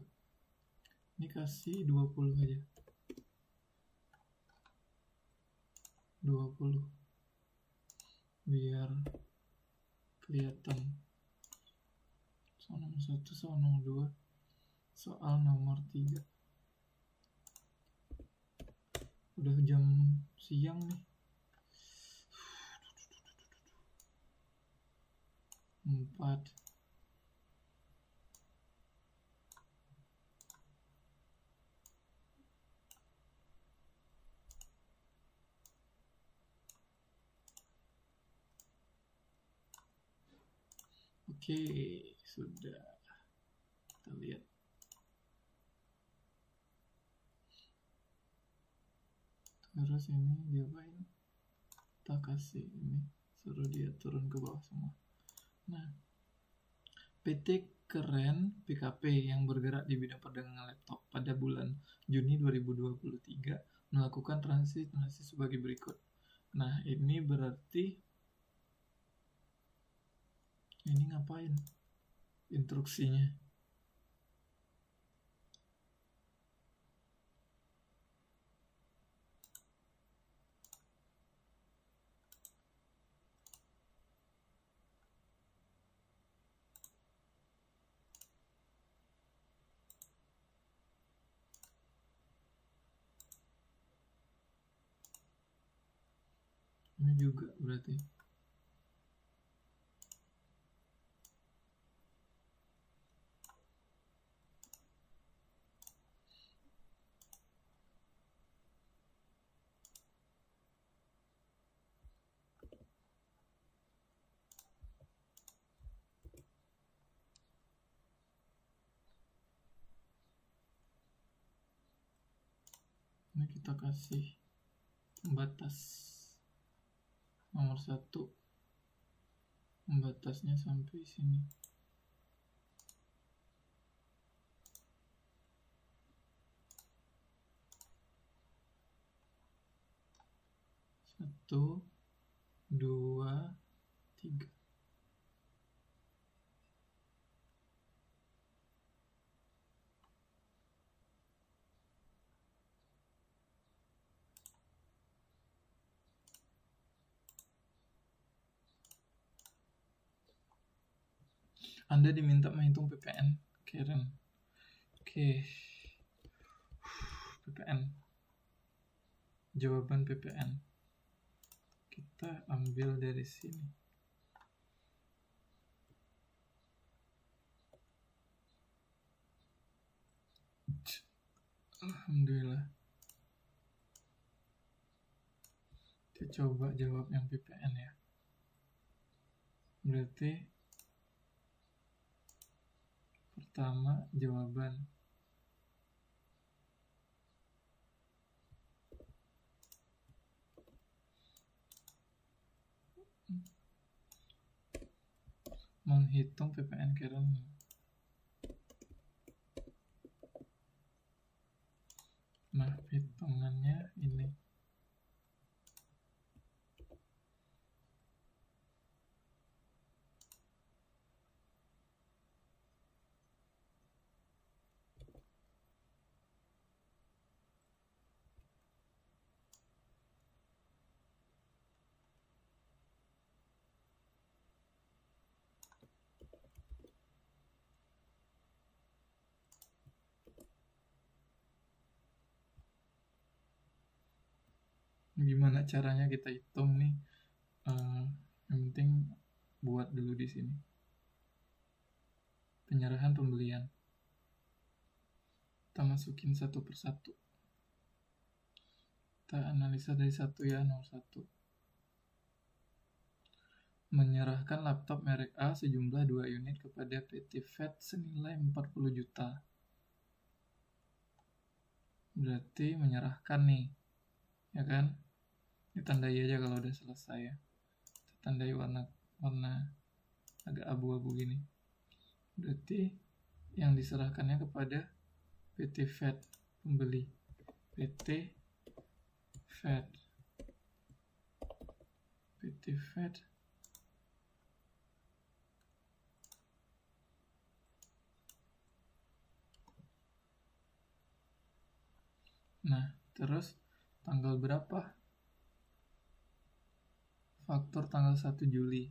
Ini kasih 20 aja. 20 biar kelihatan. Soal nomor 1, soal nomor 2, soal nomor 3. Udah jam siang nih. 4. Oke, sudah. Kita lihat. Terus ini diapain? Kita kasih ini, suruh dia turun ke bawah semua. Nah, PT Keren PKP yang bergerak di bidang perdagangan laptop pada bulan Juni 2023 melakukan transaksi sebagai berikut. Nah, ini berarti ini ngapain? Instruksinya. Ini juga berarti. Ini kita kasih pembatas. Nomor 1 pembatasnya sampai sini. Satu, 2, 3. Anda diminta menghitung PPN Keren. Oke. PPN. Jawaban PPN. kita ambil dari sini. Alhamdulillah. Kita coba jawab yang PPN ya. Berarti pertama jawaban menghitung PPN kernel. Nah, hitungannya ini. Gimana caranya kita hitung nih? Yang penting buat dulu di sini. Penyerahan pembelian. Kita masukin satu persatu. Kita analisa dari satu ya, nomor 1. Menyerahkan laptop merek A sejumlah 2 unit kepada PT FAT senilai 40 juta. Berarti menyerahkan nih, ya kan? Ditandai aja kalau udah selesai ya. Kita tandai warna agak abu-abu gini. Berarti yang diserahkannya kepada PT FAT pembeli. PT FAT. Nah, terus tanggal berapa? Faktor tanggal 1 Juli.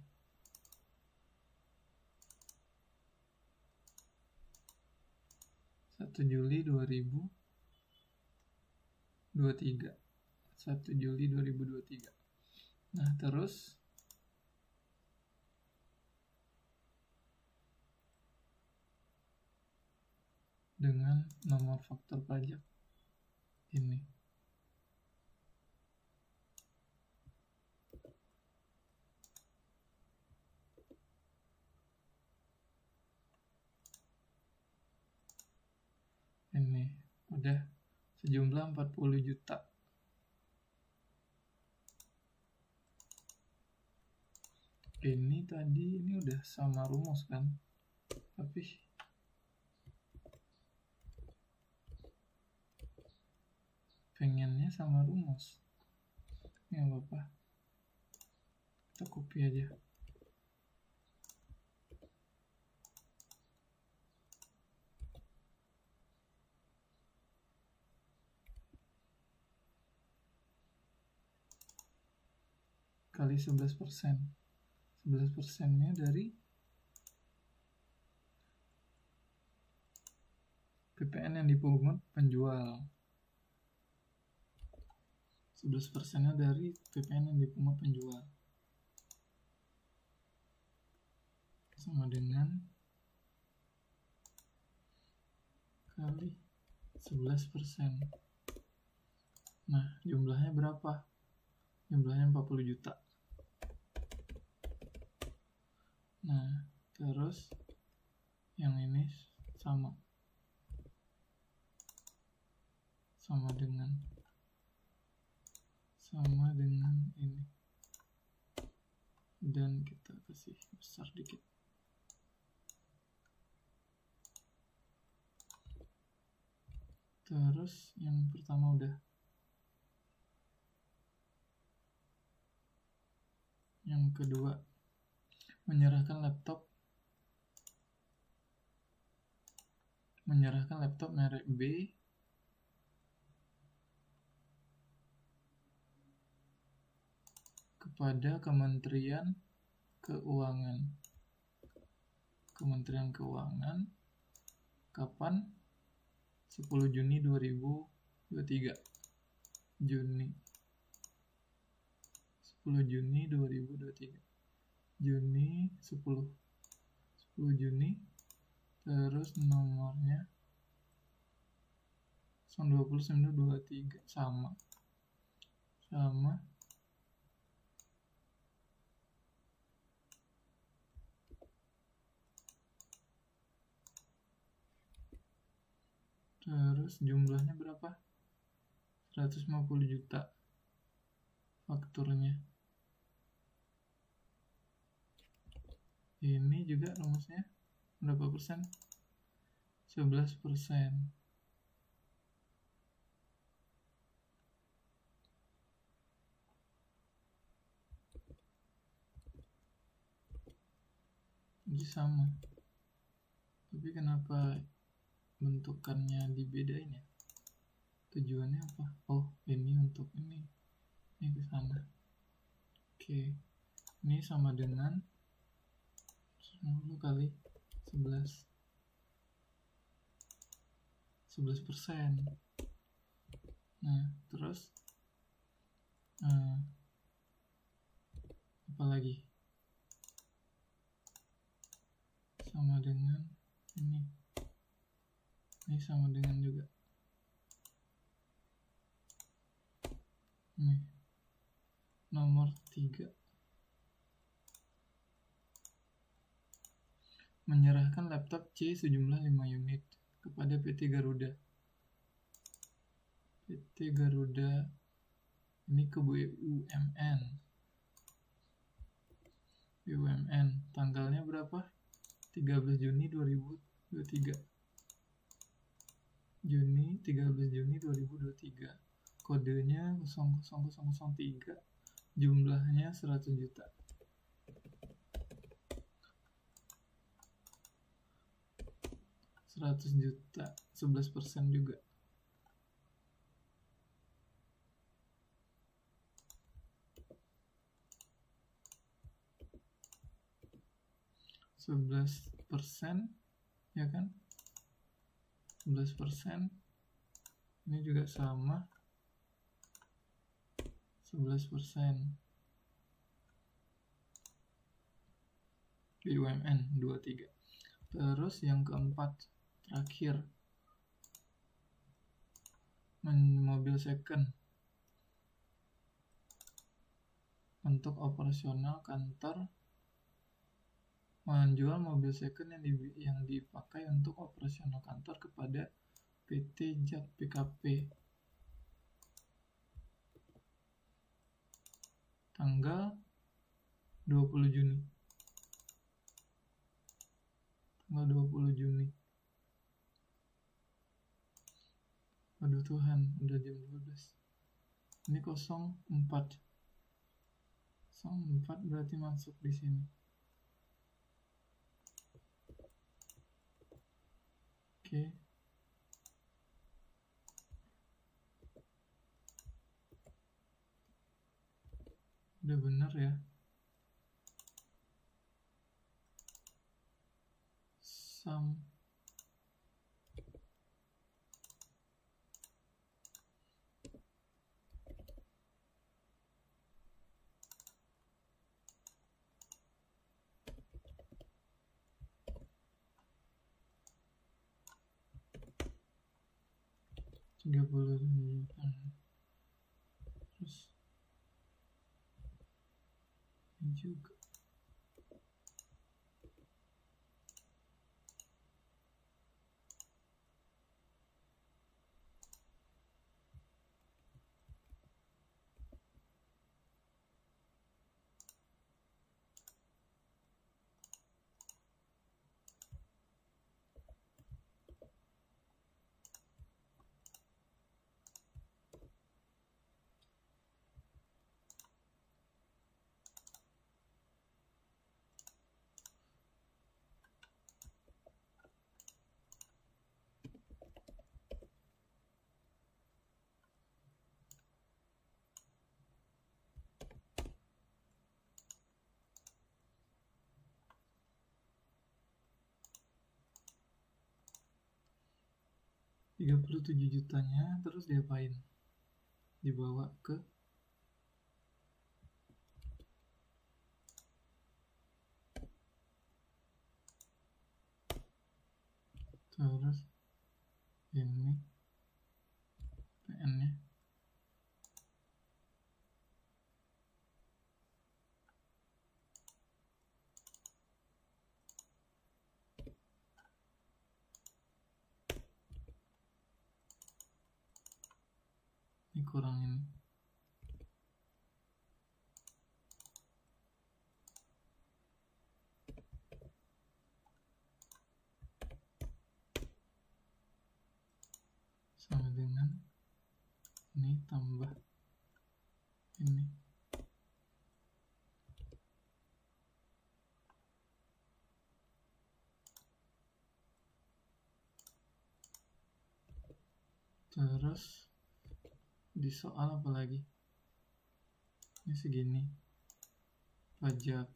1 Juli 2023. 1 Juli 2023. Nah, terus dengan nomor faktor pajak ini. Ini udah sejumlah 40 juta. Ini tadi ini udah sama rumus kan? Tapi pengennya sama rumus. Ini apa-apa. Kita copy aja. Kali 11%. 11%-nya dari PPN yang dipungut penjual. 11%-nya dari PPN yang dipungut penjual. Sama dengan kali 11%. Nah, jumlahnya berapa? Jumlahnya 40 juta. Nah, terus yang ini sama dengan ini. Dan kita kasih besar dikit. Terus yang pertama udah. Yang kedua, menyerahkan laptop merek B kepada Kementerian Keuangan. Kapan? 10 Juni 2023. 10 Juni 2023. Juni 10 Juni, terus nomornya 20.923 sama terus jumlahnya berapa? 150 juta fakturnya. Ini juga rumusnya berapa persen? 11%. Jadi sama. Tapi kenapa bentukannya dibedain ya? Tujuannya apa? Oh, ini untuk ini ke sana. Oke. Ini sama dengan 10 kali 11. 11%. Nah, terus apa lagi? Sama dengan ini sama dengan juga ini nomor 3, menyerahkan laptop C sejumlah 5 unit kepada PT Garuda. PT Garuda ini ke BUMN. Tanggalnya berapa? 13 Juni 2023. Juni 13 Juni 2023. Kodenya 00003. Jumlahnya 100 juta. $100 juta, 11% juga. %, ya kan? 11%. Ini juga sama, 11%. BUMN 23. Terus yang keempat, terakhir, mobil second untuk operasional kantor, menjual mobil second yang dipakai untuk operasional kantor kepada PT Jak PKP. Tanggal 20 Juni. Tanggal 20 Juni. Aduh Tuhan, udah jam 12. Ini 04. 04 berarti masuk di sini. Oke. Udah benar ya. Sum 30 juta. Terus ini juga. $37 jutanya terus diapain? Dibawa ke terus ini PN-nya dikurangin sama dengan ini tambah ini. Terus di soal apa lagi? Ini segini. Pajak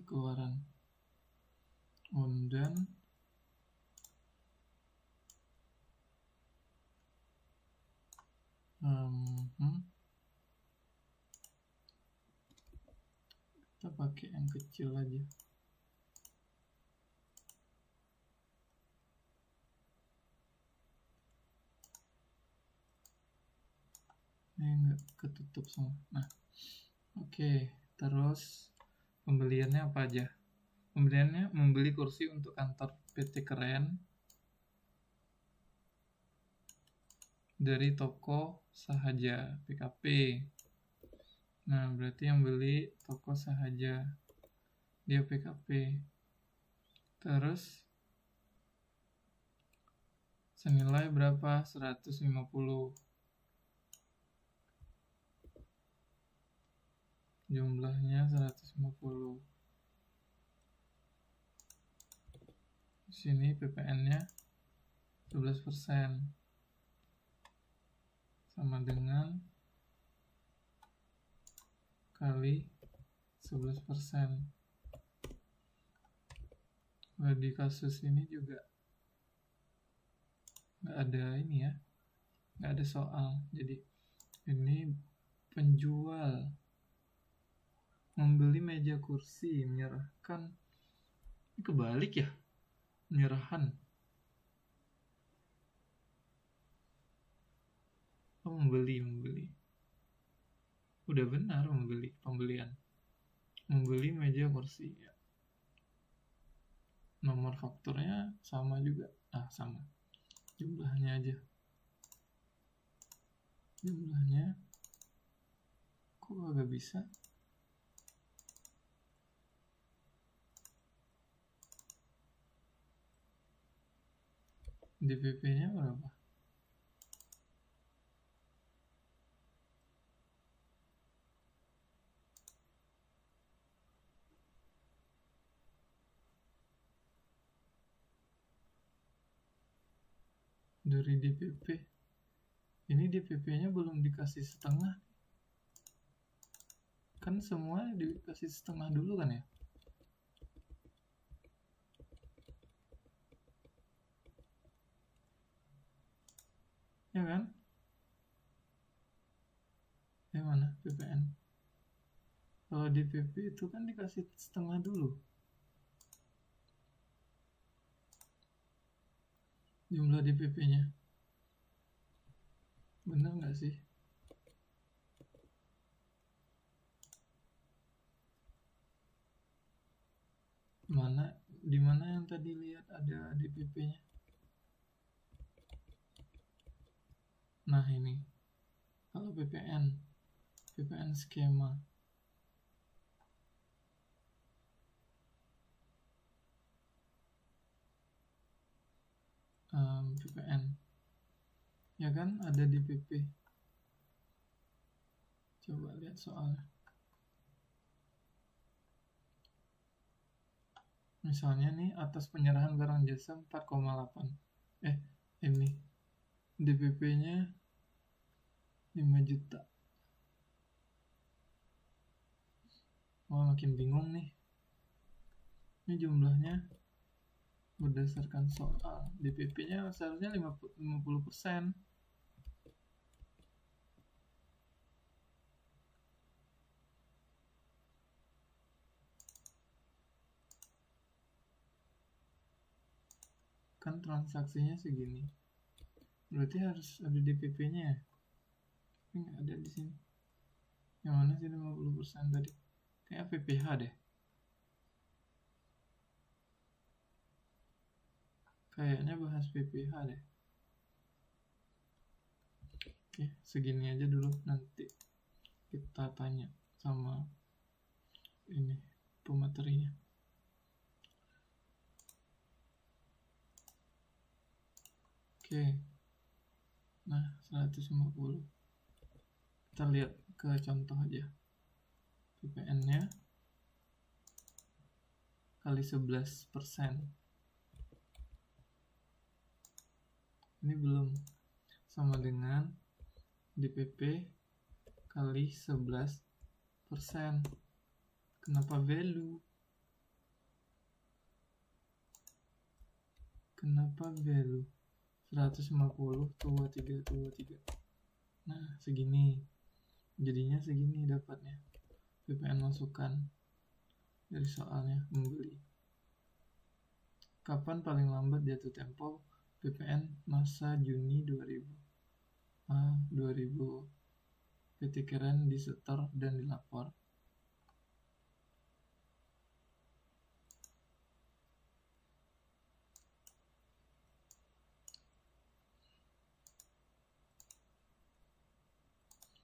keluaran. Undan kita pakai yang kecil aja. Ini enggak ketutup semua. Nah, oke. Terus pembeliannya apa aja? Pembeliannya membeli kursi untuk kantor PT Keren dari toko Sahaja PKP. Nah, berarti yang beli toko Sahaja, dia PKP. Terus senilai berapa? 150. Jumlahnya 150. Di sini PPN-nya 11%. Sama dengan kali 11%. Nah, di kasus ini juga nggak ada ini ya, nggak ada soal. Jadi ini penjual membeli meja kursi, menyerahkan, ini kebalik ya, penyerahan. Oh, membeli. Udah benar pembelian. Membeli meja kursi ya. Nomor fakturnya sama juga. Sama. Jumlahnya aja. Jumlahnya kok agak bisa? DPP-nya berapa? Dari DPP. Ini DPP-nya belum dikasih setengah. Kan semua dikasih setengah dulu kan ya? Ya kan? Yang mana? PPN. Kalau DPP itu kan dikasih setengah dulu. Jumlah DPP-nya. Bener nggak sih? Di mana yang tadi lihat ada DPP-nya? Nah, ini. Kalau PPN skema. PPN. Ya kan, ada DPP. Coba lihat soalnya. Misalnya nih, atas penyerahan barang jasa 4,8. Ini DPP-nya 5 juta. Wah, makin bingung nih. Ini jumlahnya berdasarkan soal. DPP-nya seharusnya 50%. kan transaksinya segini, berarti harus ada DPP-nya ya. Ini nggak ada di sini. Yang mana sih 50% tadi? Kayak PPH deh. Kayaknya bahas PPH deh. Oke, segini aja dulu, nanti kita tanya sama ini pematerinya. Oke. Nah, 150. Kita lihat ke contoh aja. PPN-nya kali 11%. Ini belum, sama dengan DPP kali 11%. Kenapa value? Kenapa value? 150 tuh 3. Nah, segini. Jadinya segini dapatnya. PPN masukan dari soalnya membeli. Kapan paling lambat jatuh tempo PPN masa Juni 2000 PT Keren disetor dan dilapor.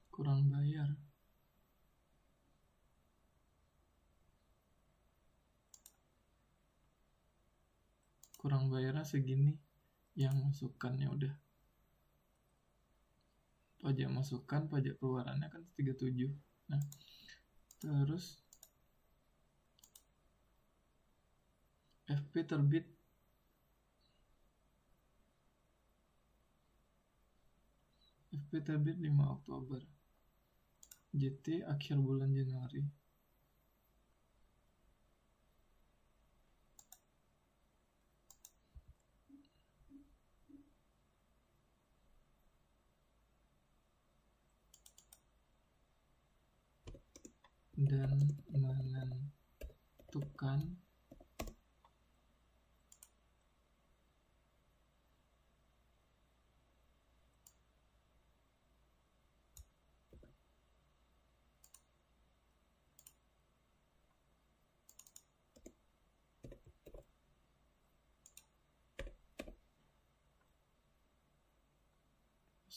Kurang bayar. Kurang bayarnya segini. Yang masukannya udah. Pajak masukan, pajak keluarannya kan 37. Nah, terus FP terbit FP terbit 5 Oktober. JT akhir bulan Januari. Dan menentukan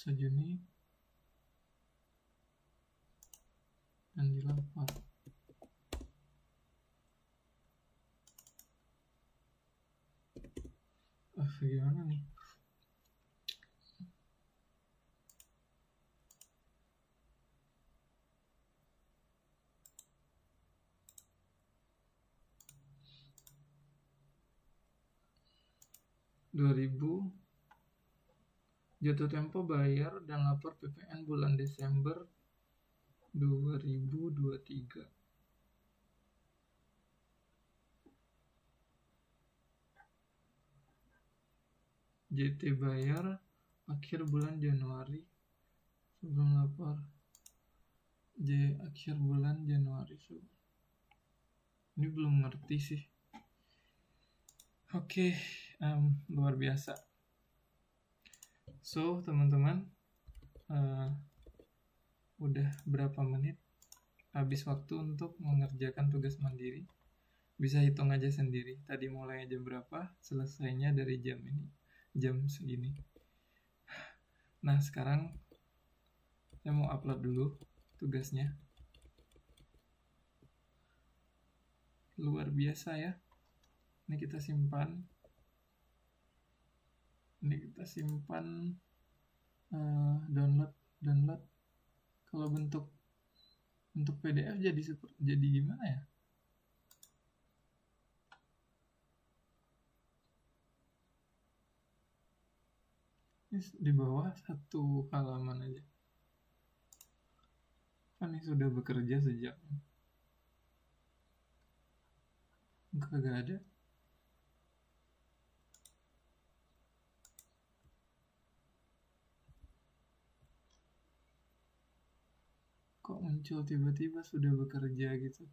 Juni dan dilapor. Gimana nih? Jatuh tempo bayar dan lapor PPN bulan Desember 2023. JT bayar akhir bulan Januari sebelum lapor. J akhir bulan Januari. Ini belum ngerti sih. Oke, luar biasa. So, teman-teman, udah berapa menit habis waktu untuk mengerjakan tugas mandiri. Bisa hitung aja sendiri. Tadi mulai jam berapa, selesainya dari jam ini. Jam segini. Nah, sekarang saya mau upload dulu tugasnya. Luar biasa ya. Ini kita simpan. Download. Kalau bentuk PDF jadi gimana ya? Ini di bawah 1 halaman aja. Kan ini sudah bekerja sejak. Enggak ada. Kok muncul tiba-tiba sudah bekerja gitu?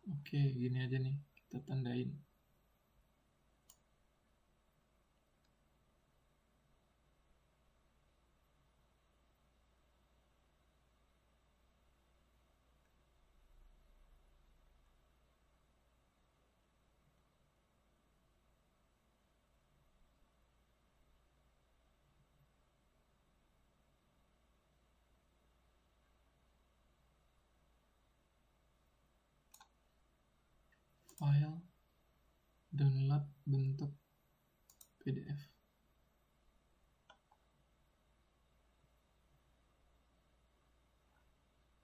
Oke, gini aja nih, kita tandain. file, download bentuk PDF.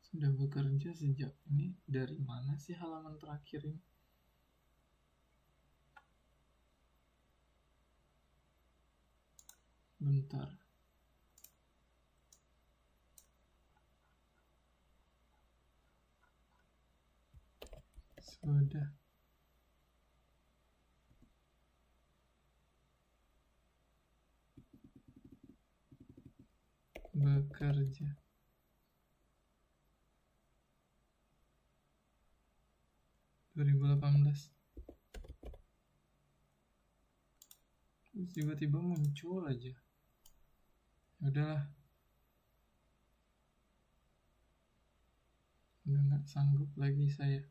Sudah bekerja sejak ini. Dari mana sih halaman terakhir ini? Bentar. Sudah. Bekerja. Tiba-tiba muncul aja. Udahlah. Udah nggak sanggup lagi saya.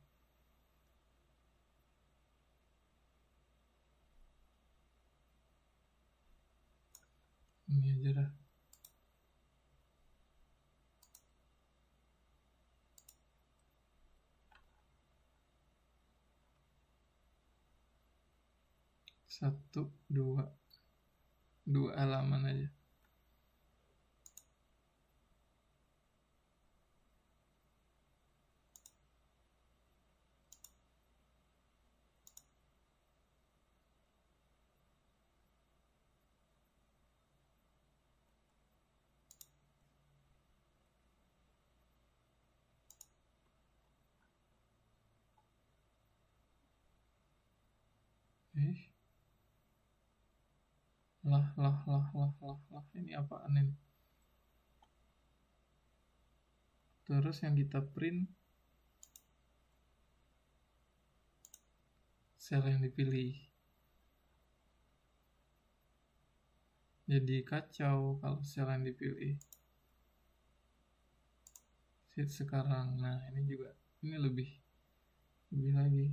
Ini aja dah. Satu, dua halaman aja. Lah. Ini apaan ini? Terus yang kita print sel yang dipilih. Jadi kacau kalau sel yang dipilih. Sekarang, nah ini juga, ini lebih lagi.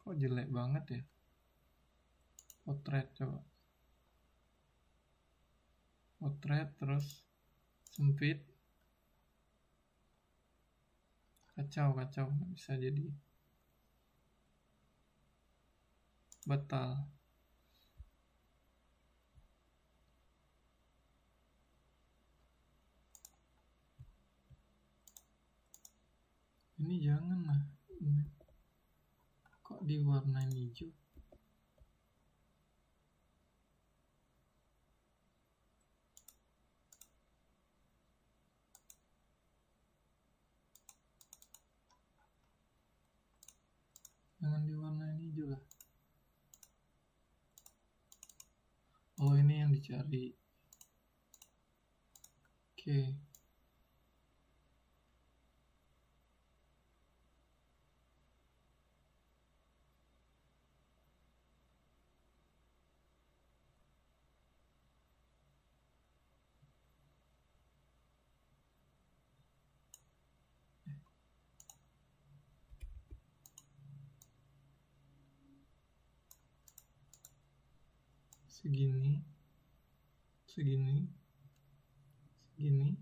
Kok jelek banget ya? Potret, coba. Potret terus sempit. Kacau, nggak bisa jadi. Batal. Ini jangan lah. Kok diwarnain hijau? Jangan diwarnain hijau lah. Oh, ini yang dicari. Oke. Segini. Ini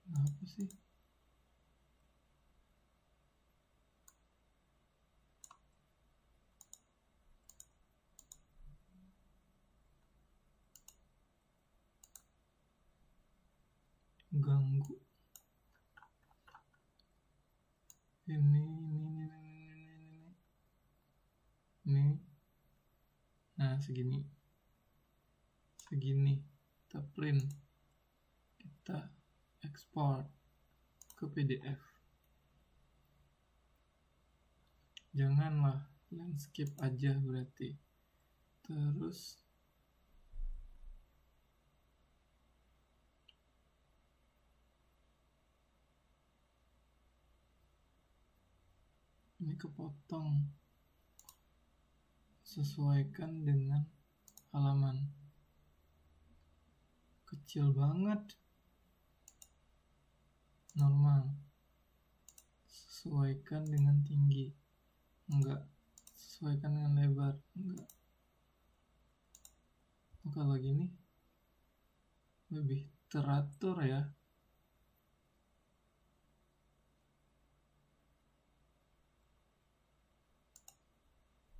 apa sih? Ganggu. Ini. Nah, segini. Kita print. Kita ekspor ke PDF. Janganlah landscape aja berarti. Terus ini kepotong, sesuaikan dengan halaman. Kecil banget. Normal. Sesuaikan dengan tinggi. Enggak. Sesuaikan dengan lebar. Enggak. Oh, kalau gini lebih teratur ya.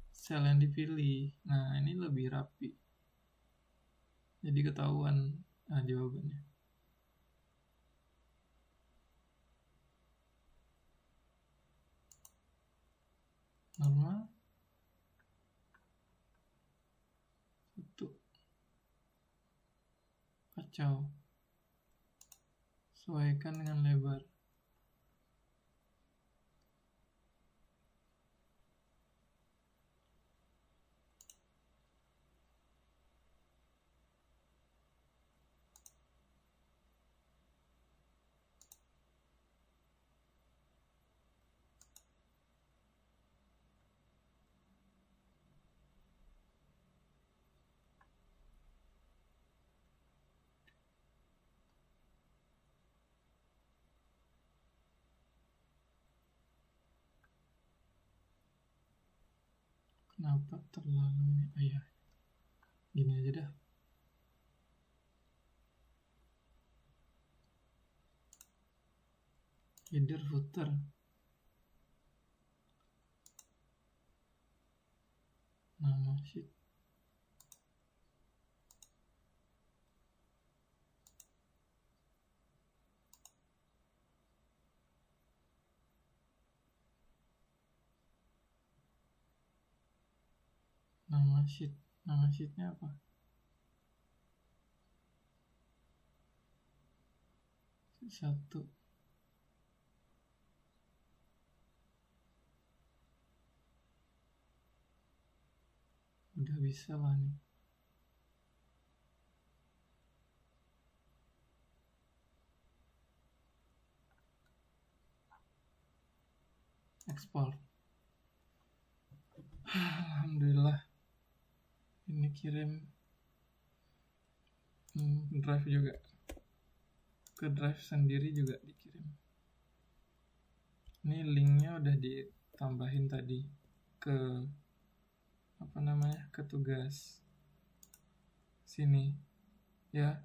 Sel yang dipilih. Nah, ini lebih rapi. Jadi ketahuan jawabannya. Normal. 1. Kacau. Sesuaikan dengan lebar. Kenapa terlalu ini? Ya, gini aja dah. Header footer. Nama sheet. Nama sheet. Nama sheetnya apa? Satu. Udah bisa lah nih. Export. Alhamdulillah. Ini kirim drive juga. Ke drive sendiri juga dikirim. Ini linknya udah ditambahin tadi ke ke tugas sini ya.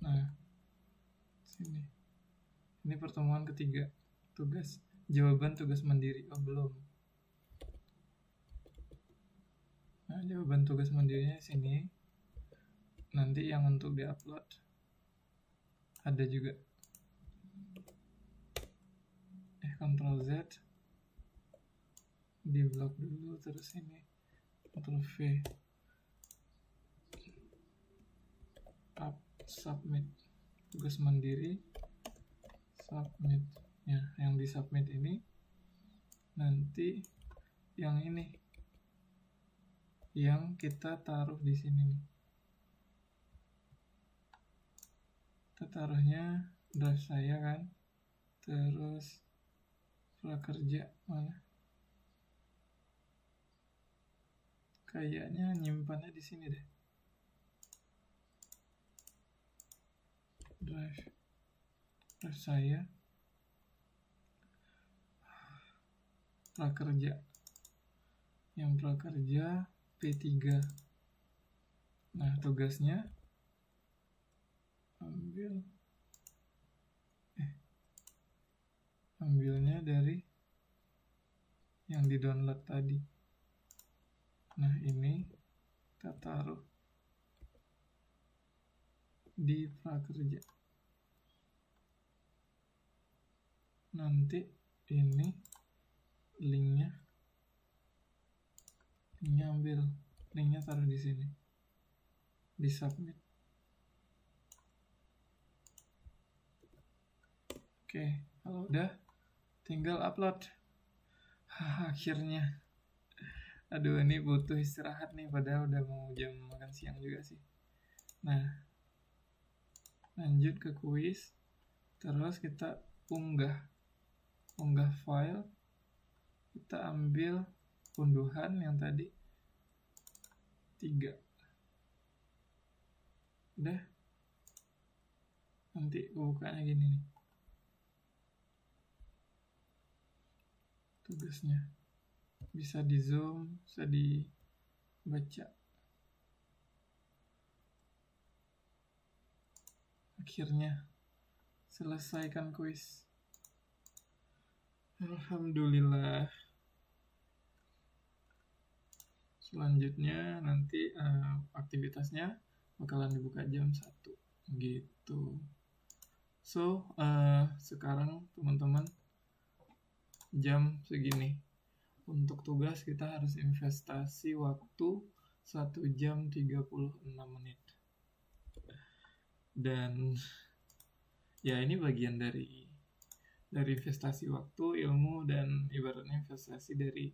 Nah, sini. Ini pertemuan ketiga tugas jawaban tugas mandiri. Oh, belum. Nah, jawaban tugas mandirinya sini. Nanti yang untuk diupload ada juga. Ctrl Z di blok dulu, terus ini Ctrl V submit tugas mandiri, submit ya. Yang di submit ini nanti yang ini yang kita taruh di sini nih. Kita taruhnya drive saya kan, terus prakerja mana? Kayaknya nyimpannya di sini deh. Drive saya prakerja. Yang prakerja P3. Nah, tugasnya ambilnya dari yang di download tadi. Nah, ini kita taruh di prakerja. Nanti ini linknya ambil, linknya taruh di sini, di submit. Oke, kalau udah tinggal upload. Akhirnya. Aduh, ini butuh istirahat nih, padahal udah mau jam makan siang juga sih. Nah, lanjut ke kuis. Terus kita unggah file. Kita ambil unduhan yang tadi 3. Udah. Nanti bukanya gini nih. Tugasnya. Bisa di zoom, bisa dibaca. Akhirnya selesaikan kuis. Alhamdulillah. Selanjutnya nanti aktivitasnya bakalan dibuka jam 1 gitu. So, sekarang teman-teman jam segini. Untuk tugas kita harus investasi waktu 1 jam 36 menit. Dan ya ini bagian dari investasi waktu, ilmu, dan ibaratnya investasi dari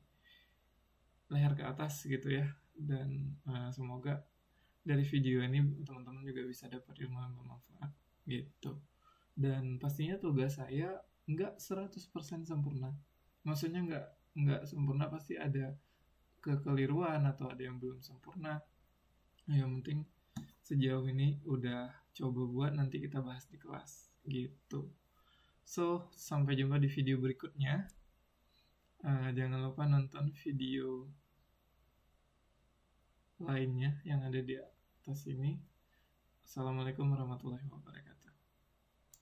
leher ke atas gitu ya. Dan semoga dari video ini teman-teman juga bisa dapat ilmu yang bermanfaat gitu. Dan pastinya tugas saya nggak 100% sempurna. Maksudnya nggak sempurna, pasti ada kekeliruan atau ada yang belum sempurna. Yang penting sejauh ini udah coba buat, nanti kita bahas di kelas gitu. So, sampai jumpa di video berikutnya. Jangan lupa nonton video lainnya yang ada di atas ini. Assalamualaikum warahmatullahi wabarakatuh.